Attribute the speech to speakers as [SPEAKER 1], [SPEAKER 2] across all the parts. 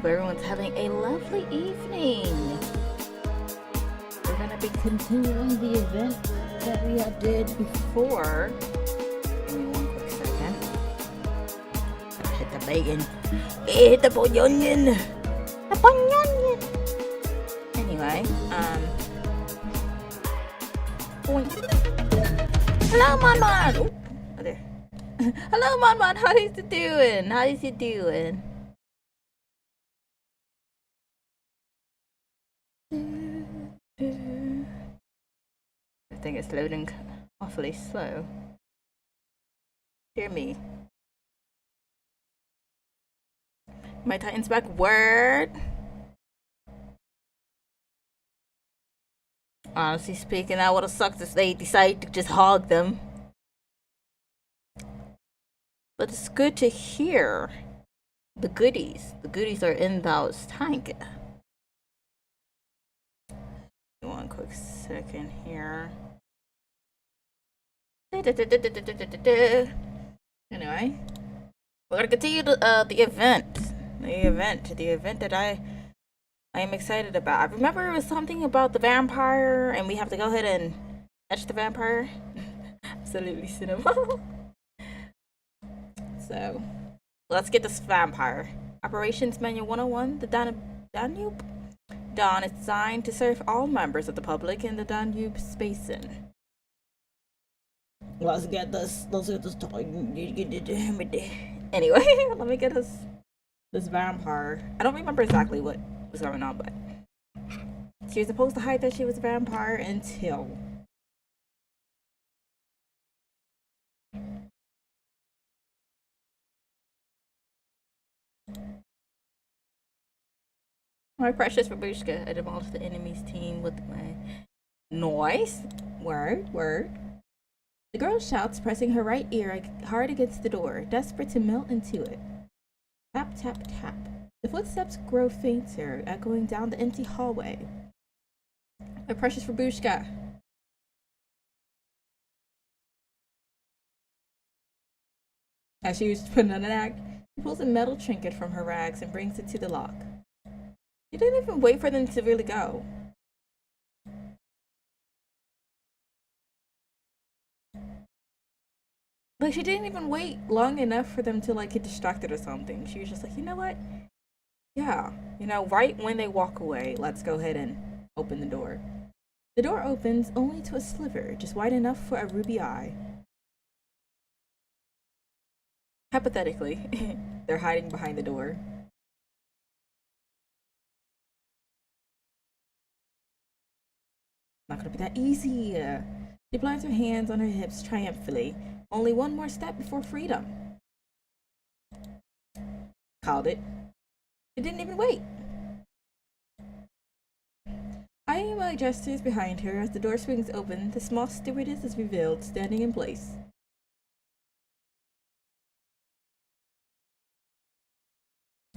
[SPEAKER 1] Hope everyone's having a lovely evening. We're gonna be continuing the event that we did before. Give me one quick second. Gotta hit the bacon. Hit the onion. The onion. Anyway, point. Hello, Mon. Oh, there. Hello, Mon. How is it doing? How is it doing? I think it's loading awfully slow. Hear me. My Titan's back. Word. Honestly speaking, I would have sucked if they decided to just hog them. But it's good to hear the goodies. The goodies are in those tank. One quick second here. Anyway, we're gonna continue the event that I am excited about. I remember it was something about the vampire, and we have to go ahead and catch the vampire. Absolutely cinema. So, let's get this vampire. Operations Manual 101, the Danube. Dawn is designed to serve all members of the public in the Danube Basin. Let's get this anyway, let me get this vampire. I don't remember exactly what was going on, but she was supposed to hide that she was a vampire until my precious babushka. I demolished the enemy's team with my noise. Word. The girl shouts, pressing her right ear hard against the door, desperate to melt into it. Tap, tap, tap. The footsteps grow fainter, echoing down the empty hallway. My precious babushka. As she was putting on an act, she pulls a metal trinket from her rags and brings it to the lock. She didn't even wait for them to really go. Like, she didn't even wait long enough for them to, like, get distracted or something. She was just like, you know what? Yeah. Right when they walk away, let's go ahead and open the door. The door opens only to a sliver, just wide enough for a ruby eye. Hypothetically, they're hiding behind the door. Not gonna be that easy. She plants her hands on her hips triumphantly. Only one more step before freedom. Called it. It didn't even wait. Eyeing my gestures behind her as the door swings open, the small stewardess is revealed, standing in place.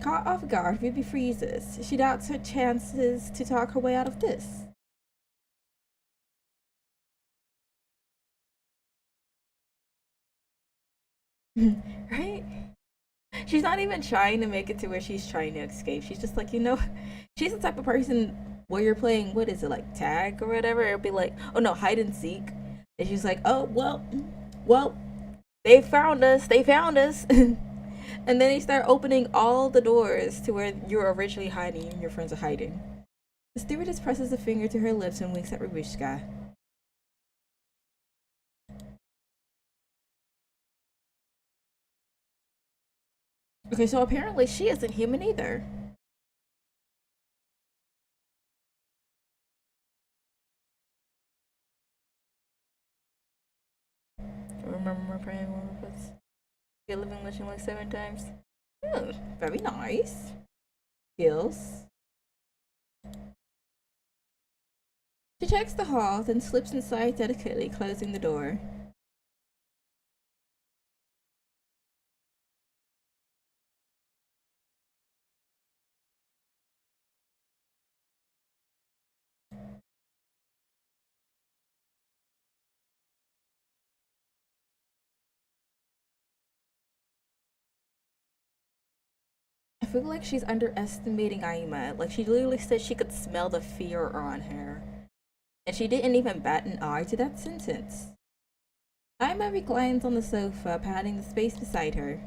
[SPEAKER 1] Caught off guard, Ruby freezes. She doubts her chances to talk her way out of this. Right? She's not even trying to make it to where she's trying to escape. She's just like, she's the type of person where you're playing, what is it, like tag or whatever? It'll be like, oh no, hide and seek. And she's like, oh, well, they found us. And then they start opening all the doors to where you're originally hiding and your friends are hiding. The stewardess presses a finger to her lips and winks at Rabushka. Okay, so apparently she isn't human either. Remember praying one of us? Get living legend like 7 times. Oh, very nice. Skills. She checks the hall, then slips inside delicately, closing the door. feel like she's underestimating Aima. Like, she literally said she could smell the fear on her. And she didn't even bat an eye to that sentence. Aima reclines on the sofa, patting the space beside her.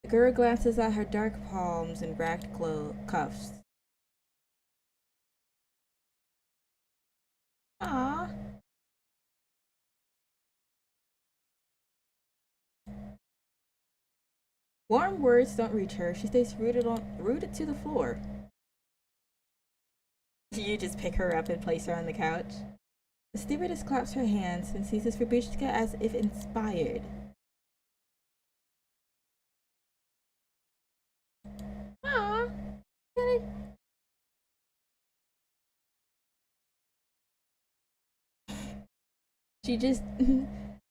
[SPEAKER 1] The girl glances at her dark palms and ragged cuffs. Ah. Warm words don't reach her. She stays rooted to the floor. You just pick her up and place her on the couch. The stewardess claps her hands and seizes Fabrishka as if inspired. Ah. She just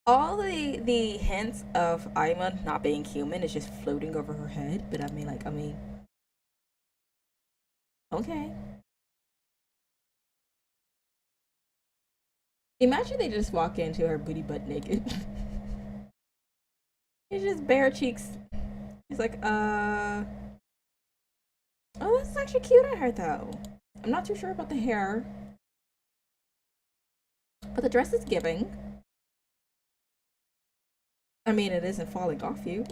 [SPEAKER 1] all the hints of Aima not being human is just floating over her head. But I mean, okay. Imagine they just walk into her booty butt naked. It's just bare cheeks. She's like, oh, this is actually cute on her though. I'm not too sure about the hair, but the dress is giving. I mean, it isn't falling off you.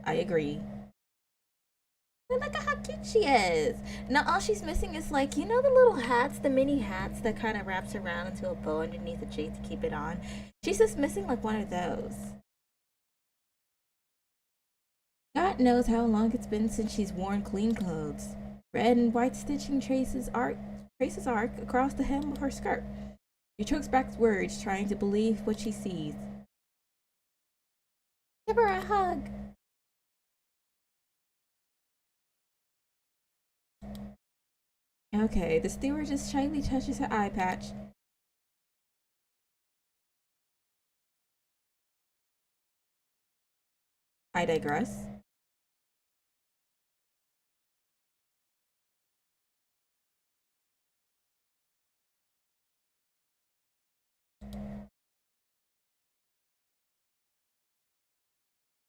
[SPEAKER 1] I agree. And look at how cute she is. Now all she's missing is like, you know the little hats, the mini hats that kind of wraps around into a bow underneath the cheek to keep it on? She's just missing like one of those. God knows how long it's been since she's worn clean clothes. Red and white stitching traces arc across the hem of her skirt. She chokes back words, trying to believe what she sees. Give her a hug. Okay, the steward just shyly touches her eye patch. I digress.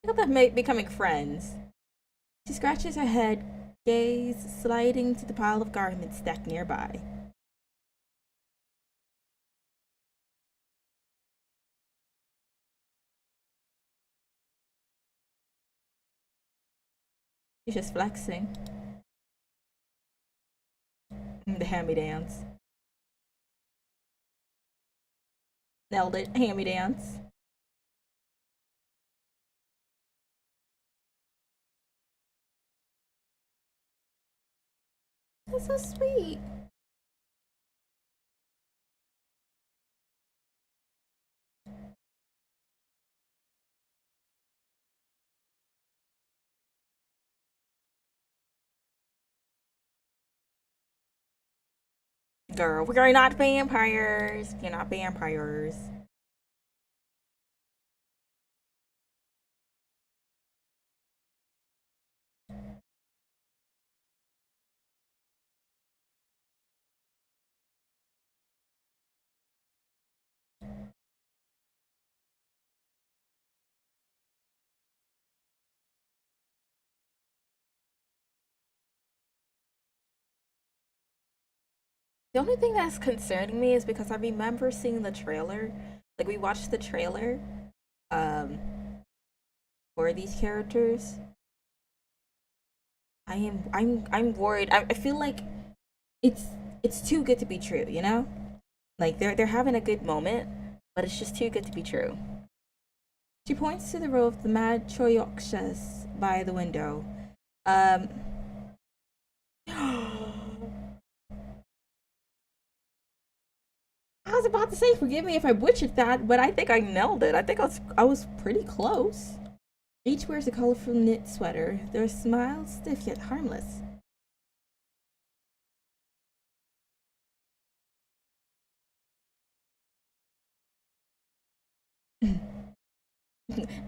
[SPEAKER 1] Look at them becoming friends. She scratches her head, gaze sliding to the pile of garments stacked nearby. She's just flexing. The hand-me-downs. Nailed it. Hand-me-downs. That's so sweet. Girl, we're not vampires. You're not vampires. The only thing that's concerning me is because I remember seeing the trailer. Like we watched the trailer um for these characters. I'm worried. I feel like it's it's too good to be true, you know? Like they're having a good moment, but it's just too good to be true. She points to the row of the mad choyokshas by the window. Um I was about to say, forgive me if I butchered that, but I think I nailed it. I was pretty close. Each wears a colorful knit sweater, their smiles stiff yet harmless.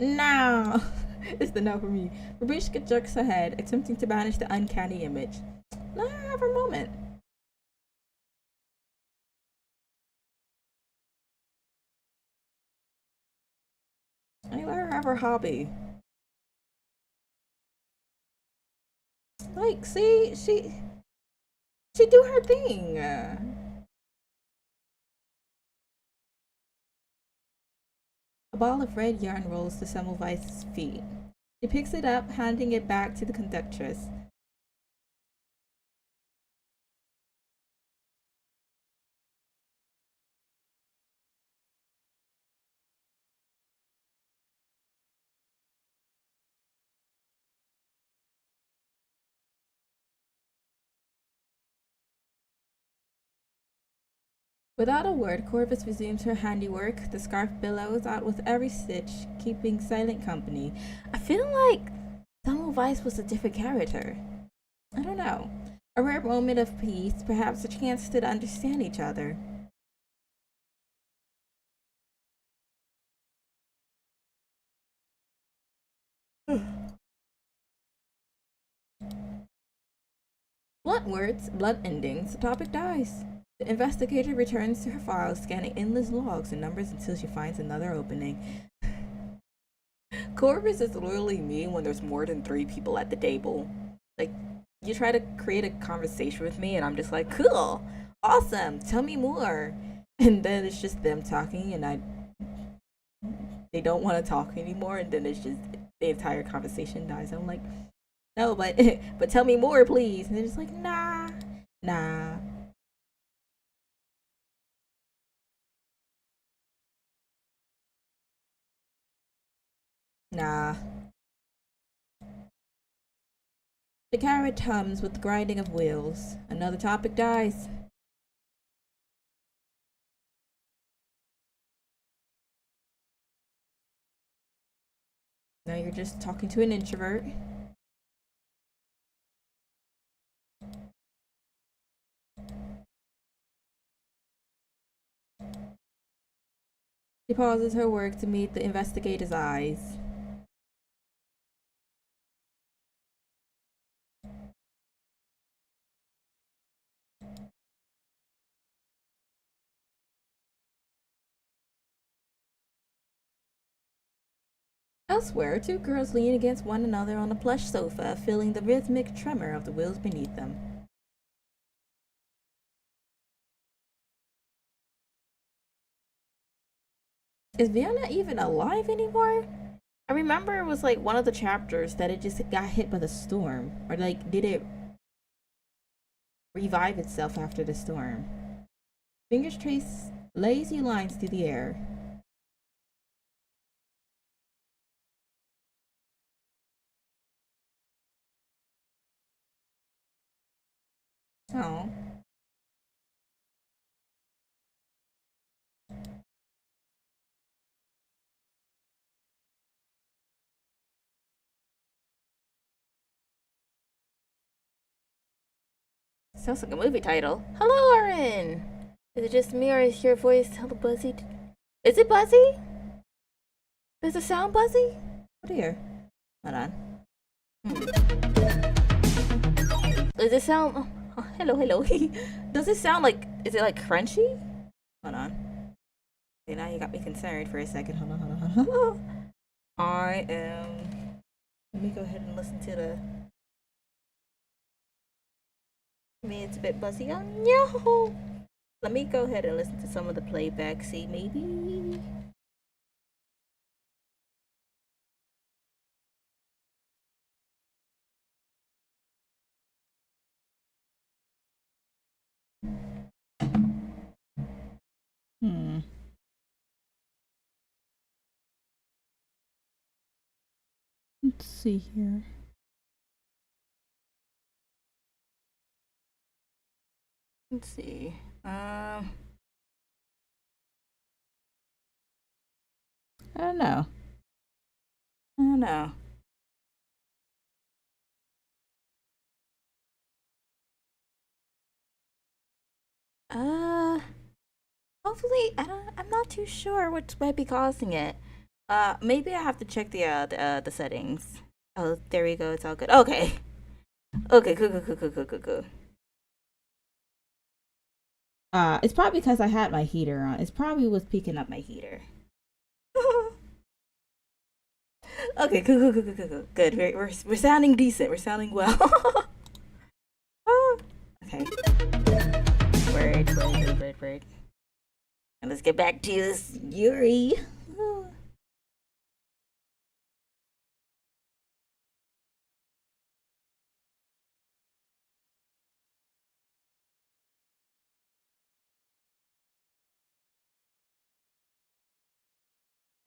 [SPEAKER 1] No! It's the no for me. Babushka jerks her head, attempting to banish the uncanny image. Let her have her moment. forever hobby. Like, see, she do her thing. A ball of red yarn rolls to Semmelweis's feet. She picks it up, handing it back to the conductress. Without a word, Corvus resumes her handiwork. The scarf billows out with every stitch, keeping silent company. I feel like Semmelweis was a different character. I don't know. A rare moment of peace, perhaps a chance to understand each other. Blunt words, blunt endings, the topic dies. The investigator returns to her files, scanning endless logs and numbers until she finds another opening. Corvus is literally me when there's more than three people at the table. Like, you try to create a conversation with me, and I'm just like, cool, awesome, tell me more. And then it's just them talking, and they don't want to talk anymore, and then it's just the entire conversation dies. I'm like, no, but but tell me more, please. And they're just like, nah, nah. Nah. The carriage hums with the grinding of wheels. Another topic dies. Now you're just talking to an introvert. She pauses her work to meet the investigator's eyes. Elsewhere, two girls lean against one another on a plush sofa, feeling the rhythmic tremor of the wheels beneath them. Is Vienna even alive anymore? I remember it was like one of the chapters that it just got hit by the storm. Or like, did it revive itself after the storm? Fingers trace lazy lines through the air. Oh. Sounds like a movie title. Hello, Orin! Is it just me or is your voice hella buzzy? Is it buzzy? Does it sound buzzy? Oh dear. Hold on. Does it sound. Oh, hello, hello. Does it sound like. Is it like crunchy? Hold on. Okay, now you got me concerned for a second. Hold on, hold on, hold on. I am. Let me go ahead and listen to the. I mean, it's a bit buzzy. Oh no! Let me go ahead and listen to some of the playback. See, maybe. Hmm. Let's see here. Let's see. I don't know. I don't know. Uh, hopefully, I'm not too sure what might be causing it. Maybe I have to check the settings. Oh, there we go. It's all good. Okay. Okay. Cool. Cool. Cool. Cool. Cool. Cool. Cool. It's probably because I had my heater on. It's probably was picking up my heater. Okay, cool. Good. We're sounding decent. We're sounding well. Okay. Word. And let's get back to this Yuri.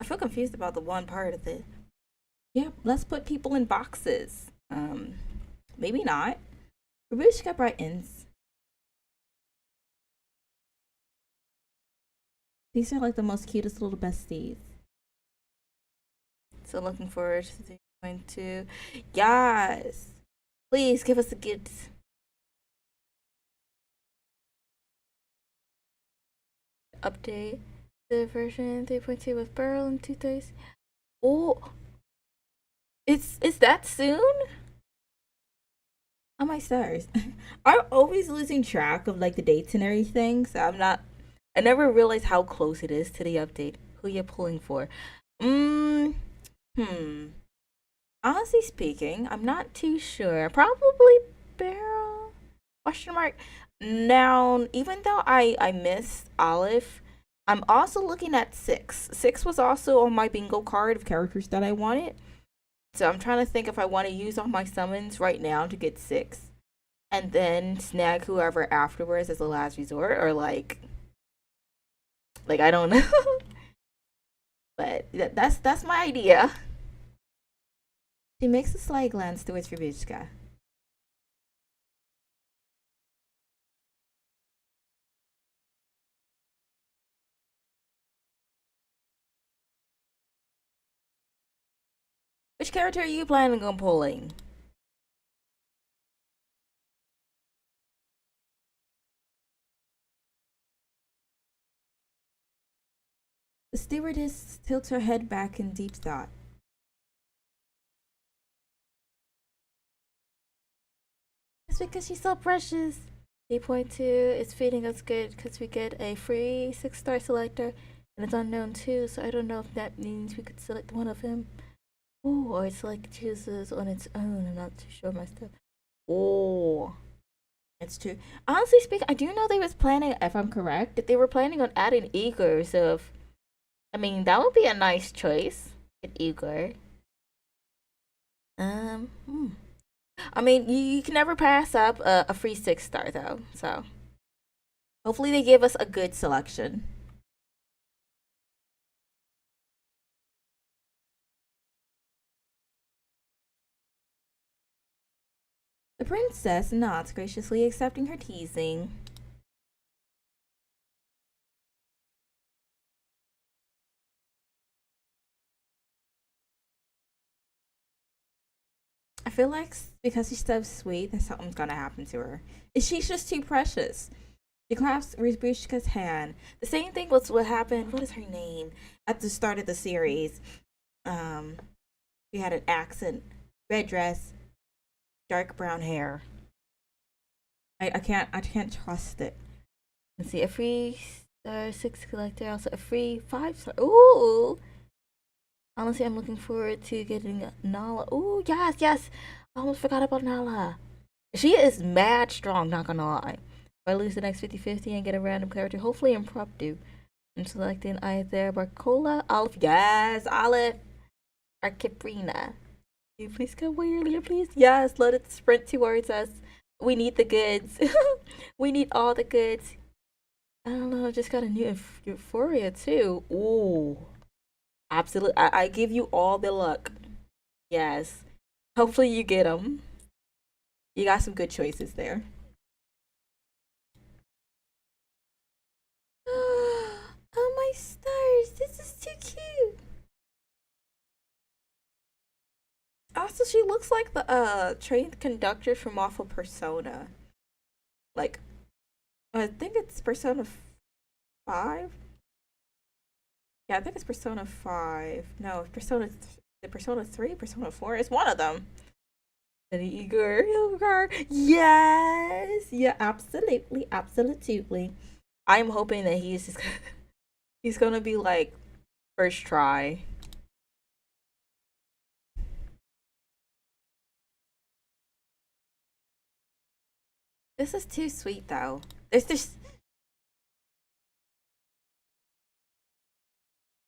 [SPEAKER 1] I feel confused about the one part of it. Yeah, let's put people in boxes. Maybe not. Babushka brightens. These are like the most cutest little besties. So looking forward to 3.2. Yes. Please give us a good update. The version 3.2 with Burl in 2 days. Oh, it's that soon? Oh my stars. I'm always losing track of like the dates and everything, so I never realized how close it is to the update. Who you're pulling for. Mm, hmm. Honestly speaking, I'm not too sure. Probably Barrel? Question mark. Now, even though I missed Olive, I'm also looking at six. Six was also on my bingo card of characters that I wanted. So I'm trying to think if I want to use all my summons right now to get six, and then snag whoever afterwards as a last resort, or like I don't know. But that's my idea. She makes a sly glance towards Rubishka. Which character are you planning on pulling? The stewardess tilts her head back in deep thought. It's because she's so precious. 8.2 is feeding us good because we get a free 6-star selector, and it's unknown too, so I don't know if that means we could select one of him. Ooh, or it's like chooses on its own. I'm not too sure myself. Oh, it's true. Honestly speaking, I do know they was planning, if I'm correct, that they were planning on adding Igor. So, I mean, that would be a nice choice. Get Igor. Hmm. I mean, you can never pass up a free 6-star though. So hopefully they give us a good selection. The princess nods, graciously accepting her teasing. I feel like because she's so sweet, that something's gonna happen to her. She's just too precious. She clasps Ribushka's hand. The same thing was what happened. What is her name? At the start of the series, um, she had an accent, red dress, dark brown hair. I can't trust it. Let's see, a free star 6 collector, also a free 5-star. Ooh, honestly, I'm looking forward to getting Nala. Ooh, yes. I almost forgot about Nala. She is mad strong, not gonna lie. If I lose the next 50-50 and get a random character, hopefully impromptu, I'm selecting either Barcola, Olive, yes, Olive, or Caprina. Can you please come earlier, please? Yes, let it sprint towards us. We need the goods. We need all the goods. I don't know, I just got a new Euphoria too. Ooh, absolutely. I give you all the luck. Yes. Hopefully you get them. You got some good choices there. Oh my stars, this is too cute. Also, she looks like the trained conductor from off of Persona. Like, I think it's Persona 5. Yeah, I think it's Persona 5. No, Persona 3, Persona 4. It's one of them. And Igor. Yes. Yeah, absolutely. I'm hoping that he's just he's gonna be like first try. This is too sweet, though. There's this.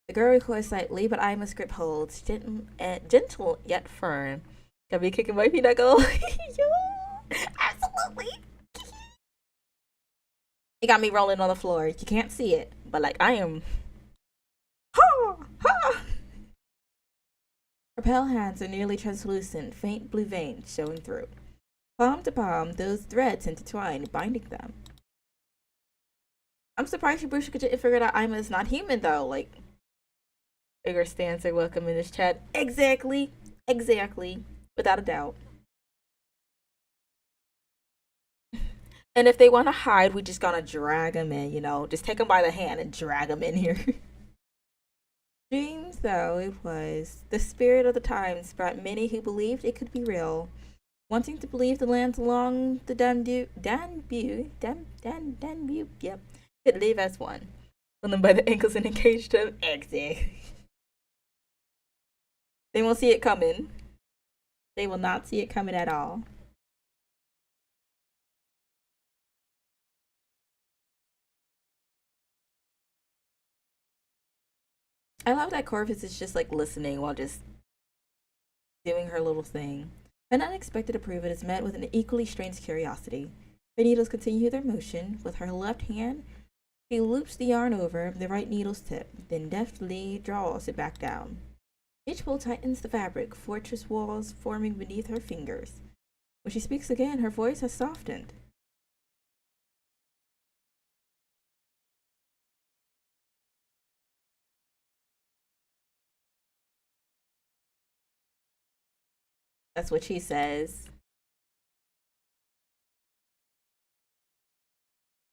[SPEAKER 1] The girl recoils slightly, but Ima's grip holds, gentle yet firm. Got me kicking my pinnacle. Yeah, absolutely. It got me rolling on the floor. You can't see it, but like I am. Ha! Ha! Her pale hands are nearly translucent, faint blue veins showing through. Palm to palm, those threads intertwine, binding them. I'm surprised Shibuya could figure out Ima is not human, though. Like, bigger stance are welcome in this chat. Exactly. Exactly. Without a doubt. And if they want to hide, we just gonna drag them in, you know? Just take them by the hand and drag them in here. Dreams, though it was, the spirit of the times brought many who believed it could be real. Wanting to believe the lands along the Danube, yep, could live as one. Pull them by the ankles and engage them. Exactly. They won't see it coming. They will not see it coming at all. I love that Corvus is just like listening while just doing her little thing. An unexpected approval is met with an equally strange curiosity. Her needles continue their motion. With her left hand, she loops the yarn over the right needle's tip, then deftly draws it back down. Each pull tightens the fabric, fortress walls forming beneath her fingers. When she speaks again, her voice has softened. That's what she says.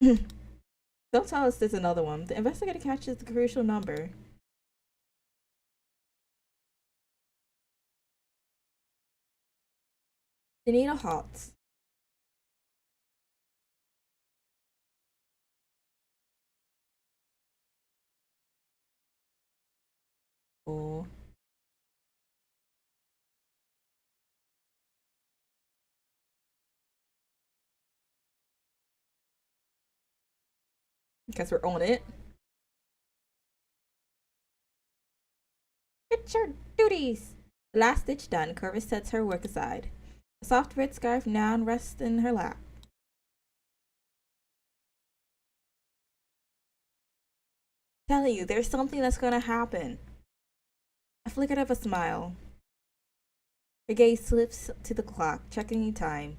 [SPEAKER 1] Don't tell us there's another one. The investigator catches the crucial number. The needle halts. Oh. Because we're on it. It's your duties. The last stitch done, Corvus sets her work aside. A soft red scarf now rests in her lap. Telling you, there's something that's gonna happen. A flicker of a smile. Her gaze slips to the clock, checking the time.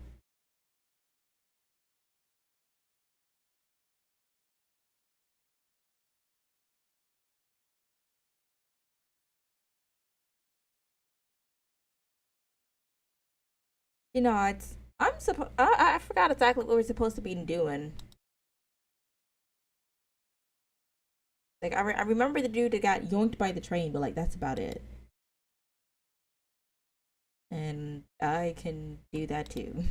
[SPEAKER 1] She nods. I forgot exactly what we're supposed to be doing. Like, I remember the dude that got yoinked by the train, but, like, that's about it. And I can do that too.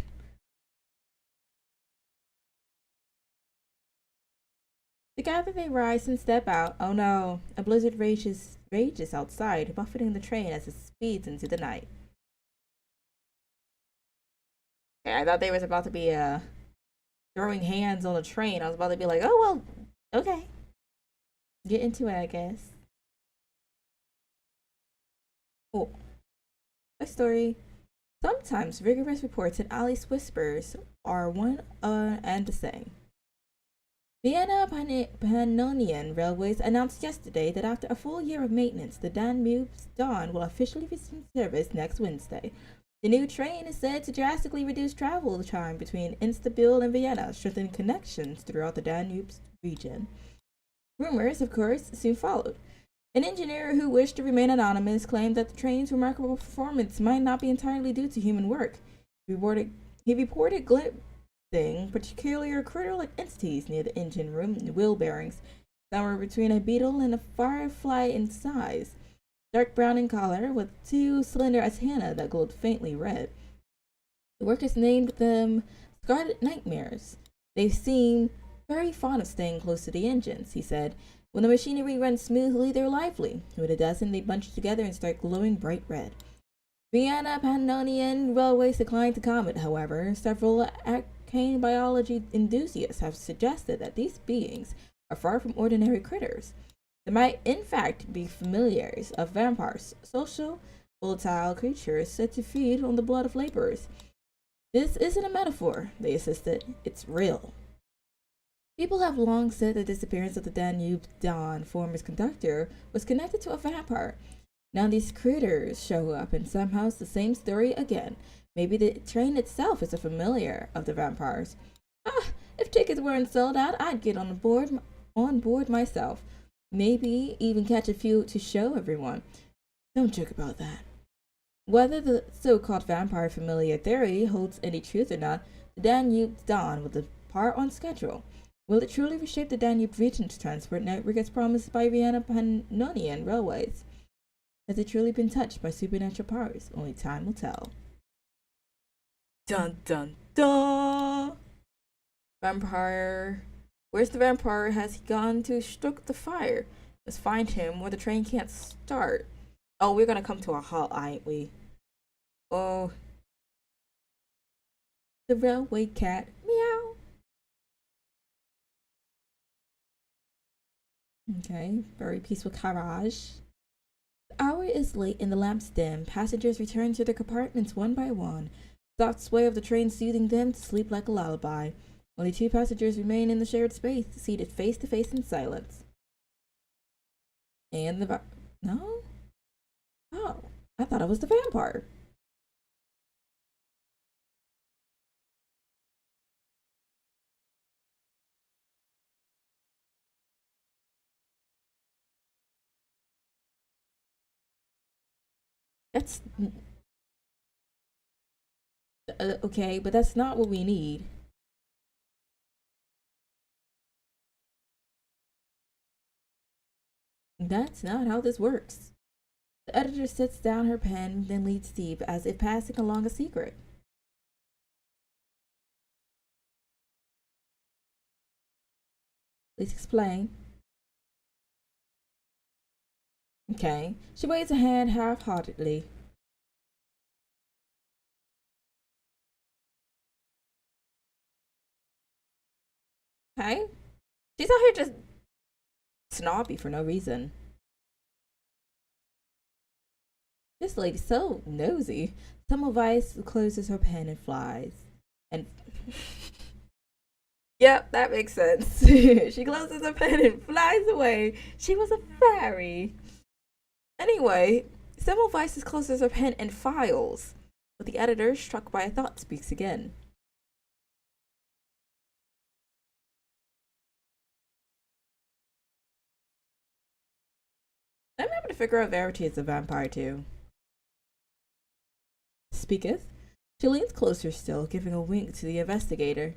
[SPEAKER 1] Together they rise and step out. Oh no, a blizzard rages outside, buffeting the train as it speeds into the night. Okay, I thought they was about to be throwing hands on a train. I was about to be like, oh well, okay. Get into it, I guess. Oh, a story. Sometimes rigorous reports and Alice whispers are one and the same. Vienna Pannonian Railways announced yesterday that after a full year of maintenance, the Danube's Dawn will officially resume service next Wednesday. The new train is said to drastically reduce travel time between Istanbul and Vienna, strengthening connections throughout the Danube's region. Rumors, of course, soon followed. An engineer who wished to remain anonymous claimed that the train's remarkable performance might not be entirely due to human work. He reported glimpsing particular critter-like entities near the engine room wheel bearings, somewhere between a beetle and a firefly in size. Dark brown in color, with two slender antennae that glowed faintly red. The workers named them Scarlet Nightmares. They seem very fond of staying close to the engines, he said. When the machinery runs smoothly, they're lively. With a dozen, they bunch together and start glowing bright red. Vienna Pannonian Railways declined to comment, however. Several arcane biology enthusiasts have suggested that these beings are far from ordinary critters. They might, in fact, be familiars of vampires, social, volatile creatures said to feed on the blood of laborers. This isn't a metaphor, they insisted. It's real. People have long said the disappearance of the Danube Dawn former's conductor was connected to a vampire. Now these critters show up, and somehow it's the same story again. Maybe the train itself is a familiar of the vampires. Ah, if tickets weren't sold out, I'd get on board myself. Maybe even catch a few to show everyone. Don't joke about that. Whether the so-called vampire familiar theory holds any truth or not, the Danube Dawn will depart on schedule. Will it truly reshape the Danube region's transport network as promised by Vienna Pannonian Railways? Has it truly been touched by supernatural powers? Only time will tell. Dun dun dun! Vampire. Where's the vampire? Has he gone to stoke the fire? Let's find him where the train can't start. Oh, we're gonna come to a halt, ain't we? Oh. The railway cat. Meow. Okay, very peaceful carriage. The hour is late and the lamps dim. Passengers return to their compartments one by one. Soft sway of the train soothing them to sleep like a lullaby. Only two passengers remain in the shared space, seated face to face in silence. And no? Oh, I thought it was the vampire. That's okay, but that's not what we need. That's not how this works. The editor sets down her pen, then leads deep, as if passing along a secret. Please explain. Okay. She waves a hand half-heartedly. Okay. She's out here just snobby for no reason. This lady's so nosy. Semmelweis closes her pen and flies. And yep, that makes sense. She closes her pen and flies away. She was a fairy. Anyway, Semmelweis closes her pen and files. But the editor, struck by a thought, speaks again. I'm able to figure out Verity is a vampire too. Speaketh. She leans closer still, giving a wink to the investigator.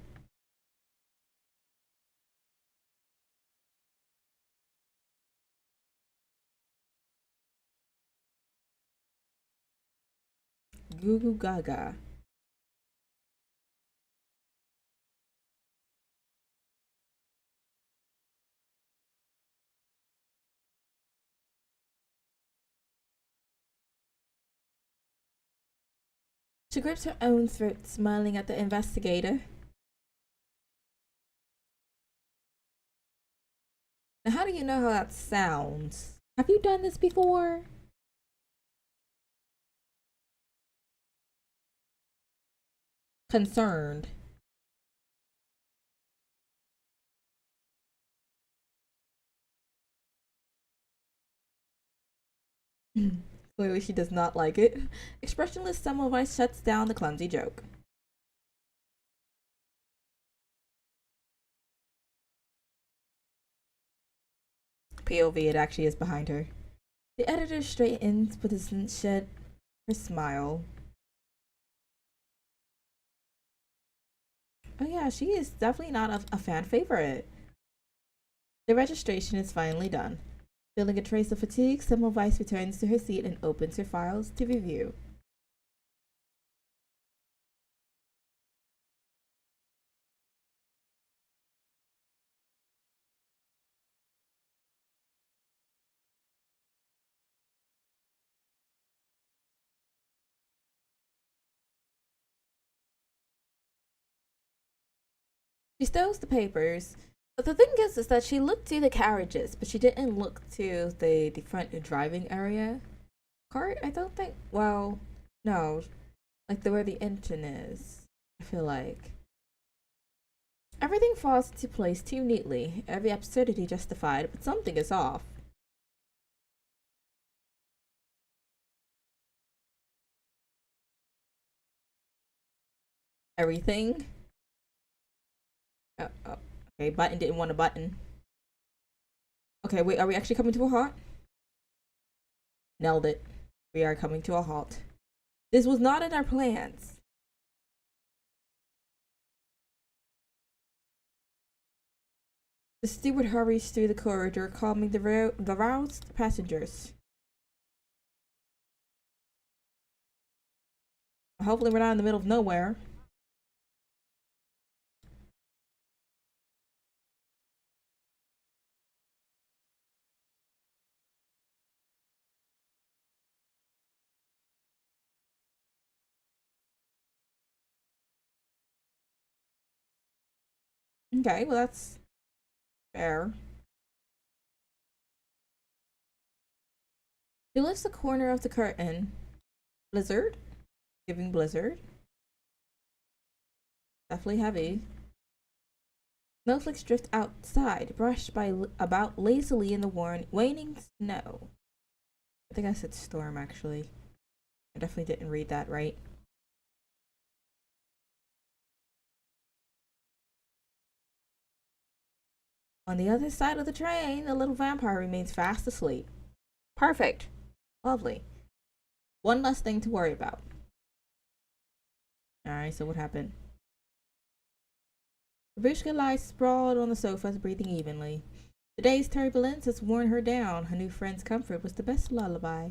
[SPEAKER 1] Goo goo gaga. She grips her own throat, smiling at the investigator. Now, how do you know how that sounds? Have you done this before? Concerned. Clearly, she does not like it. Expressionless Semmelweis shuts down the clumsy joke. POV, it actually is behind her. The editor straightens but doesn't shed her smile. Oh yeah, she is definitely not a fan favorite. The registration is finally done. Feeling a trace of fatigue, Semmelweis returns to her seat and opens her files to review. She stows the papers, but the thing is that she looked to the carriages, but she didn't look to the front driving area. Cart, I don't think. Well, no, like the where the engine is. I feel like everything falls into place too neatly. Every absurdity justified, but something is off. Everything. Okay, button didn't want a button. Okay, wait, are we actually coming to a halt? Nailed it. We are coming to a halt. This was not in our plans. The steward hurries through the corridor, calming the roused passengers. Hopefully, we're not in the middle of nowhere. Okay, well, that's fair. She lifts the corner of the curtain. Blizzard? Giving blizzard. Definitely heavy. Snowflakes drift outside, brushed by about lazily in the waning snow. I think I said storm actually. I definitely didn't read that right. On the other side of the train, the little vampire remains fast asleep. Perfect. Lovely. One less thing to worry about. Alright, so what happened? Babushka lies sprawled on the sofa, breathing evenly. The day's turbulence has worn her down. Her new friend's comfort was the best lullaby.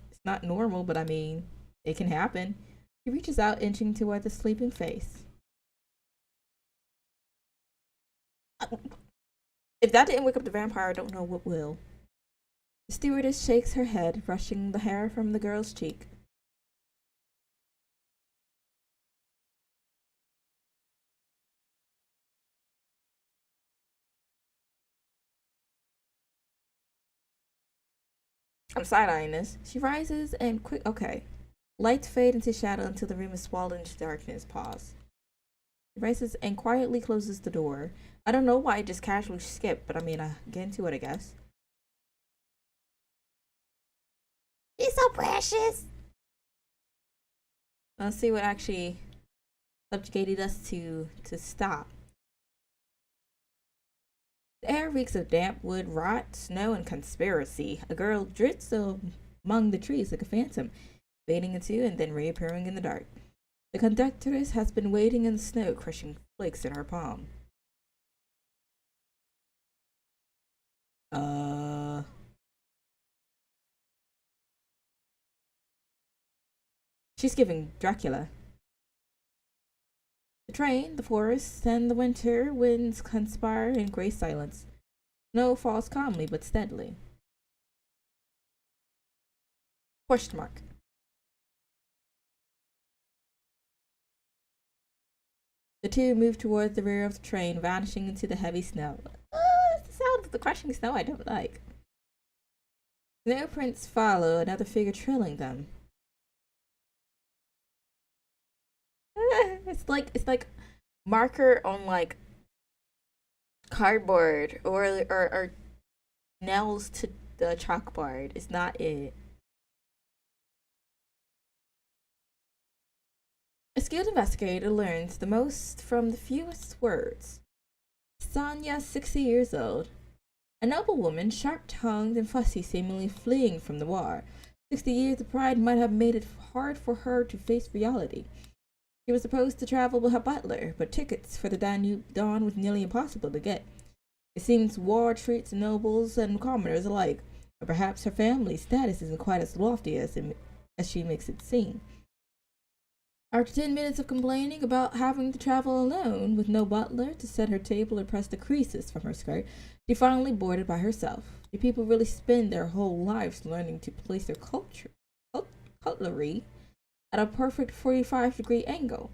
[SPEAKER 1] It's not normal, but I mean, it can happen. He reaches out, inching toward the sleeping face. If that didn't wake up the vampire, I don't know what will. The stewardess shakes her head, brushing the hair from the girl's cheek. I'm side-eyeing this. She rises and okay. Lights fade into shadow until the room is swallowed into darkness. Pause. She rises and quietly closes the door. I don't know why I just casually skipped, but I mean, I get into it, I guess. He's so precious. Let's see what actually subjugated us to stop. The air reeks of damp wood, rot, snow, and conspiracy. A girl drifts among the trees like a phantom, fading into and then reappearing in the dark. The conductress has been waiting in the snow, crushing flakes in her palm. She's giving Dracula. The train, the forest, and the winter winds conspire in grey silence. Snow falls calmly but steadily. Question mark. The two move toward the rear of the train, vanishing into the heavy snow. It's the sound of the crushing snow I don't like. Snow prints follow, another figure trailing them. It's like marker on like cardboard or nails to the chalkboard. It's not it. A skilled investigator learns the most from the fewest words. Sonia, 60 years old. A noble woman, sharp-tongued and fussy, seemingly fleeing from the war. 60 years of pride might have made it hard for her to face reality. She was supposed to travel with her butler, but tickets for the Danube Dawn was nearly impossible to get. It seems war treats nobles and commoners alike, or perhaps her family's status isn't quite as lofty as she makes it seem. After 10 minutes of complaining about having to travel alone with no butler to set her table or press the creases from her skirt, she finally boarded by herself. Do people really spend their whole lives learning to place their cutlery at a perfect 45-degree angle.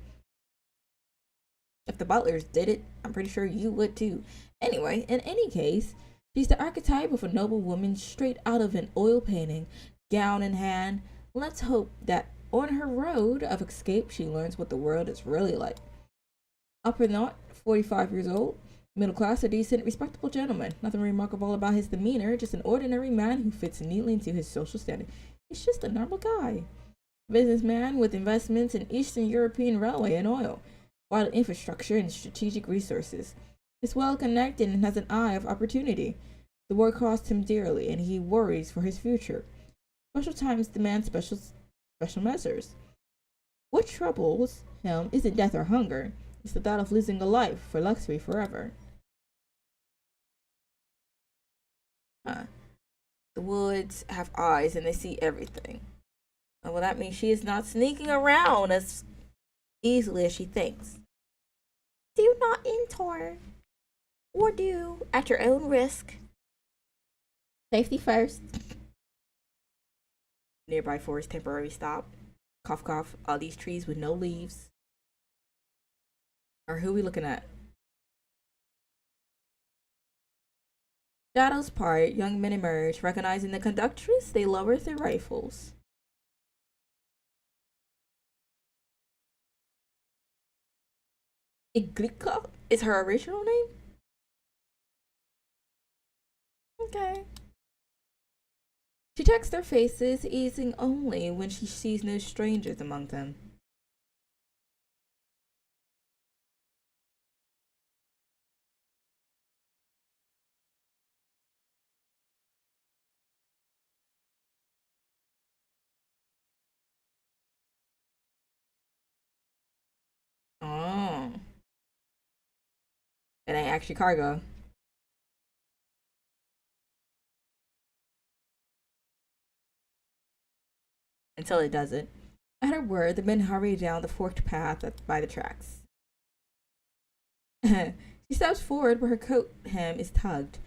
[SPEAKER 1] If the butlers did it, I'm pretty sure you would too. Anyway, in any case, she's the archetype of a noble woman straight out of an oil painting, gown in hand. Let's hope that on her road of escape, she learns what the world is really like. Upper Knot, 45 years old, middle class, a decent, respectable gentleman. Nothing remarkable about his demeanor, just an ordinary man who fits neatly into his social standing. He's just a normal guy. Businessman with investments in Eastern European railway and oil, vital infrastructure and strategic resources. He's well connected and has an eye of opportunity. The war cost him dearly, and he worries for his future. Special times demand special measures. What troubles him isn't death or hunger, it's the thought of losing a life for luxury forever. Huh. The woods have eyes and they see everything. Well, that means she is not sneaking around as easily as she thinks. Do not enter, or do at your own risk. Safety first. Nearby forest temporary stop. Cough, cough. All these trees with no leaves. Or who are we looking at? Shadows part. Young men emerge. Recognizing the conductress, they lower their rifles. Iglika is her original name? Okay. She checks their faces, easing only when she sees no strangers among them. Oh. It ain't actually cargo. Until it doesn't. At her word, the men hurry down the forked path by the tracks. She steps forward where her coat hem is tugged.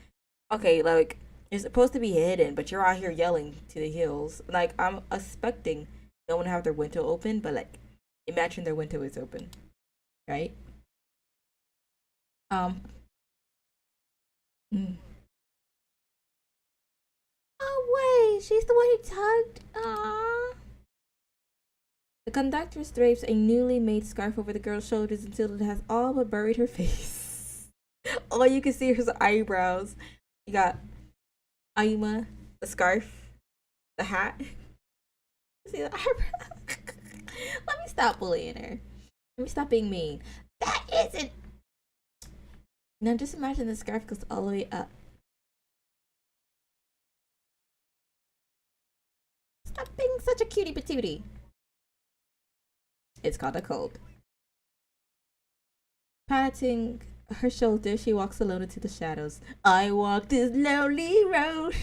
[SPEAKER 1] Okay, like, you're supposed to be hidden, but you're out here yelling to the hills. Like, I'm expecting no one to have their window open, but like, imagine their window is open, right? Um. mm. Oh wait, she's the one who tugged. Ah. The conductress drapes a newly made scarf over the girl's shoulders until it has all but buried her face. All you can see is her eyebrows. You got Aima, the scarf, the hat. See the eyebrow? Let me stop bullying her. Let me stop being mean. That isn't. Now just imagine the scarf goes all the way up. Stop being such a cutie patootie. It's called a cold. Patting her shoulder, she walks alone into the shadows. I walk this lonely road.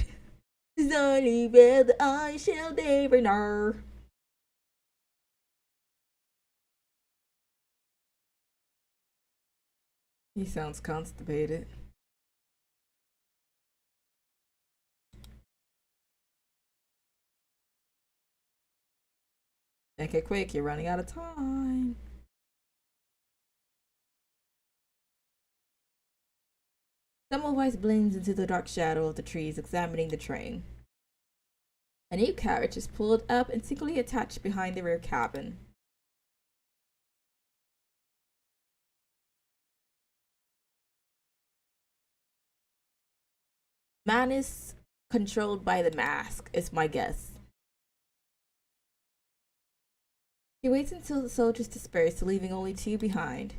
[SPEAKER 1] It's only where the I shall never know. He sounds constipated. Make it quick, you're running out of time. Semmelweis blends into the dark shadow of the trees, examining the train. A new carriage is pulled up and secretly attached behind the rear cabin. Man is controlled by the mask, is my guess. He waits until the soldiers disperse, leaving only two behind.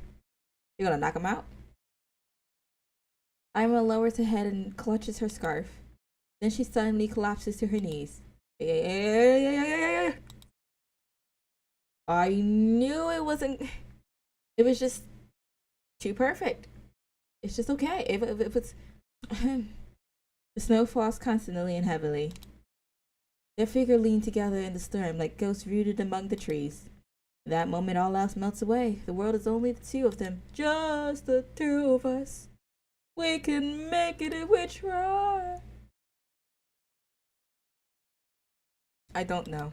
[SPEAKER 1] You're gonna knock him out? Ima lowers her head and clutches her scarf. Then she suddenly collapses to her knees. I knew it wasn't. It was just too perfect. It's just okay. If it's. The snow falls constantly and heavily. Their figures lean together in the storm like ghosts rooted among the trees. In that moment, all else melts away. The world is only the two of them. Just the two of us. We can make it if we try. I don't know.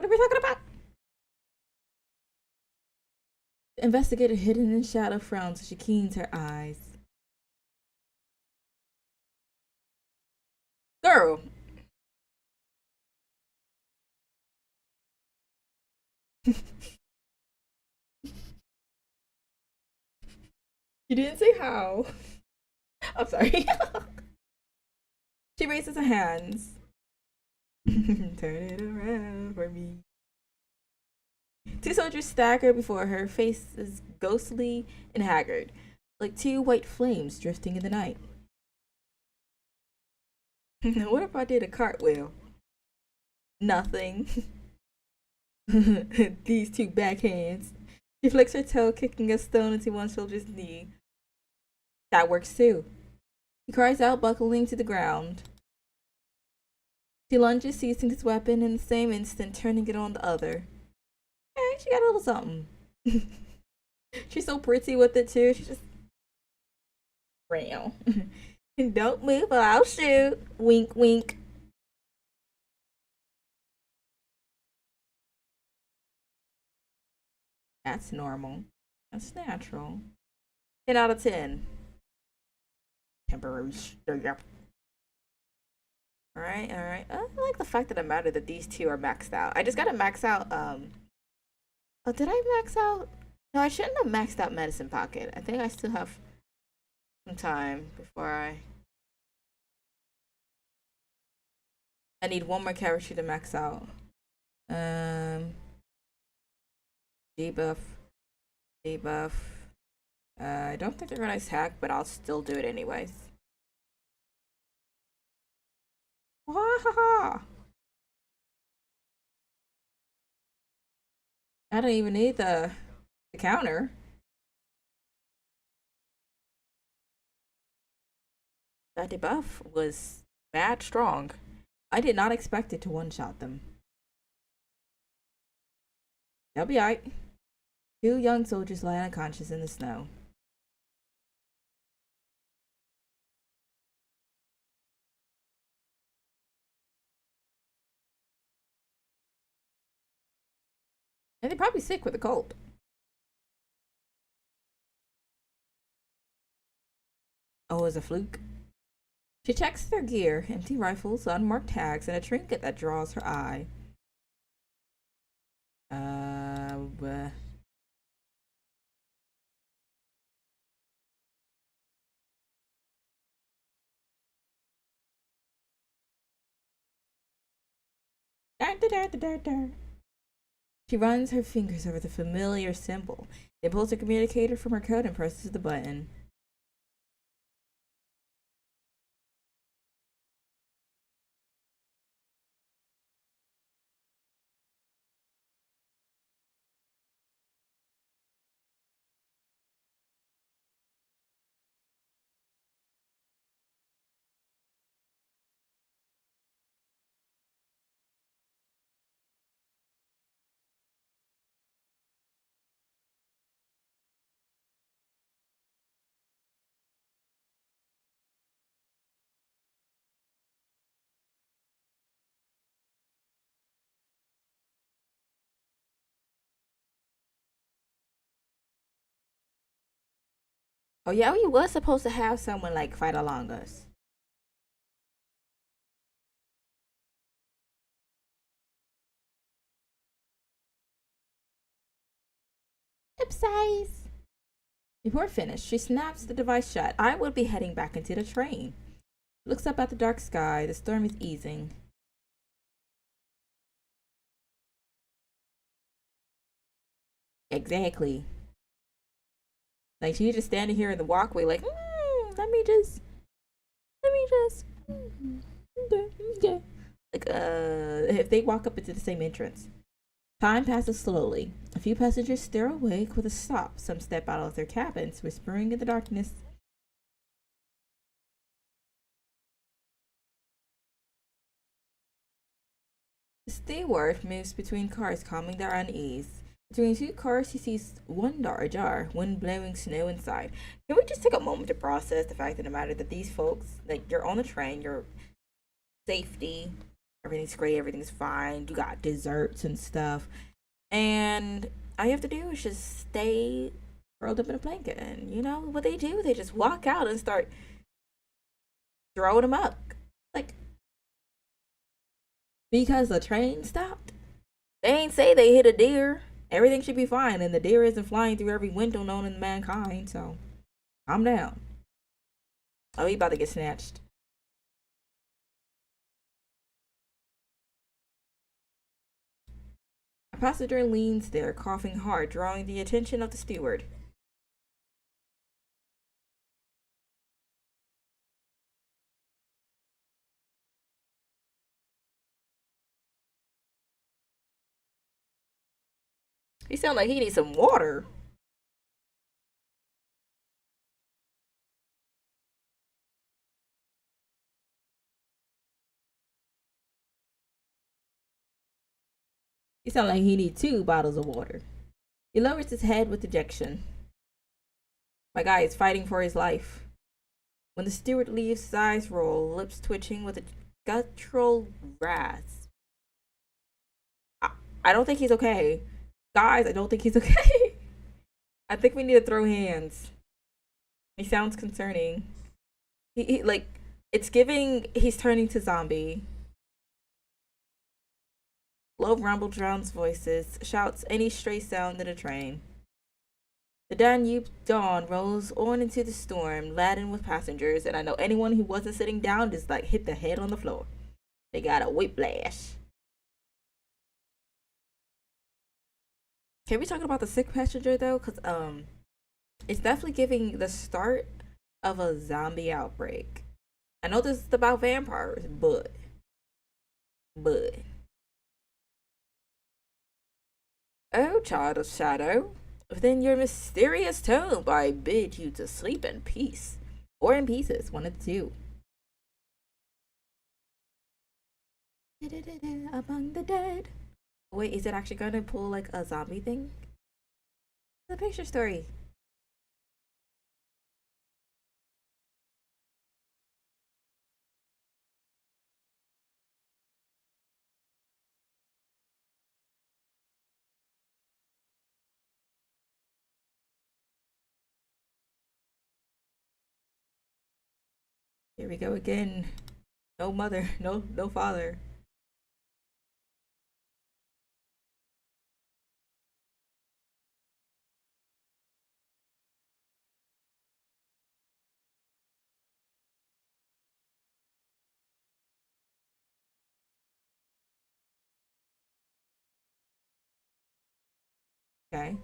[SPEAKER 1] What are we talking about? The investigator, hidden in shadow, frowns as she keens her eyes. Girl, you didn't say how. I'm sorry. She raises her hands. Turn it around for me. Two soldiers stagger before her, faces ghostly and haggard, like two white flames drifting in the night. What if I did a cartwheel? Nothing. These two backhands. She flicks her toe, kicking a stone into one soldier's knee. That works too. He cries out, buckling to the ground. She lunges, seizing his weapon in the same instant, turning it on the other. Hey, she got a little something. She's so pretty with it too. She's just real. Don't move or I'll shoot. Wink, wink. That's normal. That's natural. 10 out of 10. Temporary stamp. Alright, alright. I like the fact that it mattered that these two are maxed out. I just gotta max out, oh, did I max out? No, I shouldn't have maxed out Medicine Pocket. I think I still have some time before I need one more character to max out. Debuff. Debuff. I don't think they're gonna attack, but I'll still do it anyways. Wahaha! I don't even need the counter. That debuff was bad strong. I did not expect it to one-shot them. They'll be alright. Two young soldiers lie unconscious in the snow. And they're probably sick with a cold. Oh, it's a fluke. She checks their gear, empty rifles, unmarked tags, and a trinket that draws her eye. Uh, She runs her fingers over the familiar symbol. Then pulls her communicator from her coat and presses the button. Oh yeah, we was supposed to have someone like fight along us. Upsize. Before finished, she snaps the device shut. I would be heading back into the train. Looks up at the dark sky. The storm is easing. Exactly. Like she's just standing here in the walkway, like, let me just, okay, okay. Like, if they walk up into the same entrance. Time passes slowly. A few passengers stare awake with a stop. Some step out of their cabins, whispering in the darkness. The steward moves between cars, calming their unease. Between two cars, he sees one door ajar, wind blowing snow inside. Can we just take a moment to process the fact of the matter that these folks, like, you're on the train, your safety, Everything's great, everything's fine. You got desserts and stuff. And all you have to do is just stay curled up in a blanket. And you know what they do? They just walk out and start throwing them up. Like, because the train stopped, they ain't say they hit a deer. Everything should be fine, and the deer isn't flying through every window known in mankind, so calm down. Oh, he about to get snatched. A passenger leans there, coughing hard, drawing the attention of the steward. He sound like he needs some water. He sound like he need 2 bottles of water. He lowers his head with dejection. My guy is fighting for his life. When the steward leaves, his eyes roll, lips twitching with a guttural rasp. I, I don't think he's okay. Guys, I don't think he's okay. I think we need to throw hands. He sounds concerning. He like it's giving he's turning to zombie. Low rumble drowns voices, shouts any stray sound in a train. The Danube dawn rolls on into the storm, laden with passengers, and I know anyone who wasn't sitting down just like hit the head on the floor. They got a whiplash. Can we talk about the sick passenger though? Cause it's definitely giving the start of a zombie outbreak. I know this is about vampires, but oh, child of shadow, within your mysterious tomb, I bid you to sleep in peace, or in pieces, one of the two. Among the dead. Wait, is it actually gonna pull like a zombie thing? The picture story. Here we go again. No mother, no father. Okay.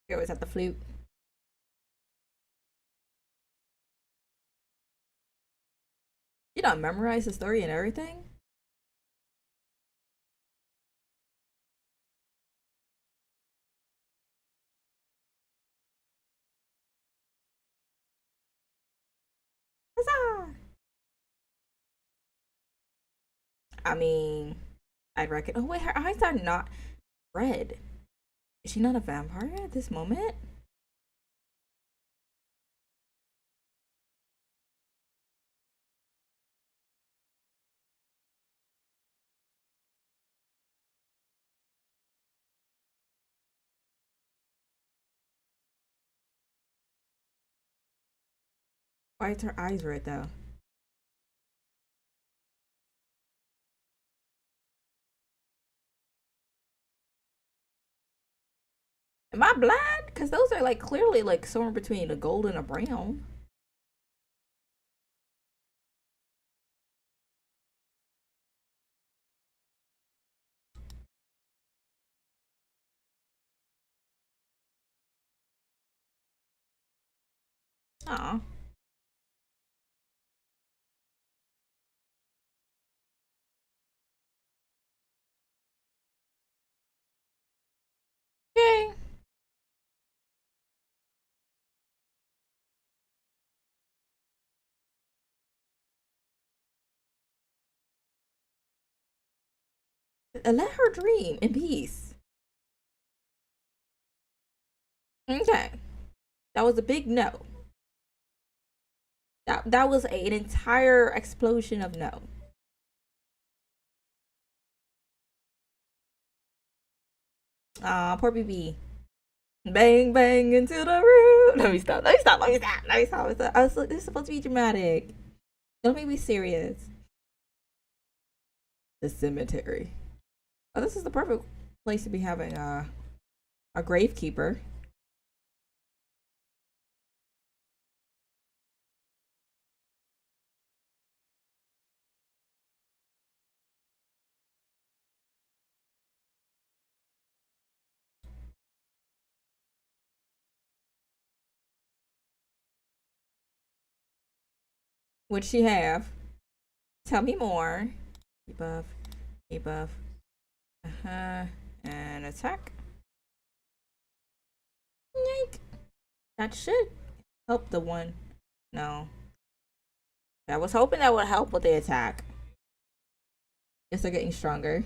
[SPEAKER 1] Here was at the flute. You don't memorize the story and everything? Huzzah! I mean, I reckon. Oh wait, her eyes are not red. Is she not a vampire at this moment? Why is her eyes red though? Am I blind? Cause those are like clearly like somewhere between a gold and a brown. Aw. Yay. Let her dream in peace. Okay. That was a big no. That was an entire explosion of no. Aw, poor BB. Bang bang into the room. Let me stop. Let me stop. Let me stop. Let me stop. Let me stop. I was like, this is supposed to be dramatic. Don't make me serious. The cemetery. Oh, this is the perfect place to be having a gravekeeper. Would she have? Tell me more. Debuff. Debuff. Uh-huh. And attack. Yank. That should help the one. No. I was hoping that would help with the attack. Guess they're getting stronger.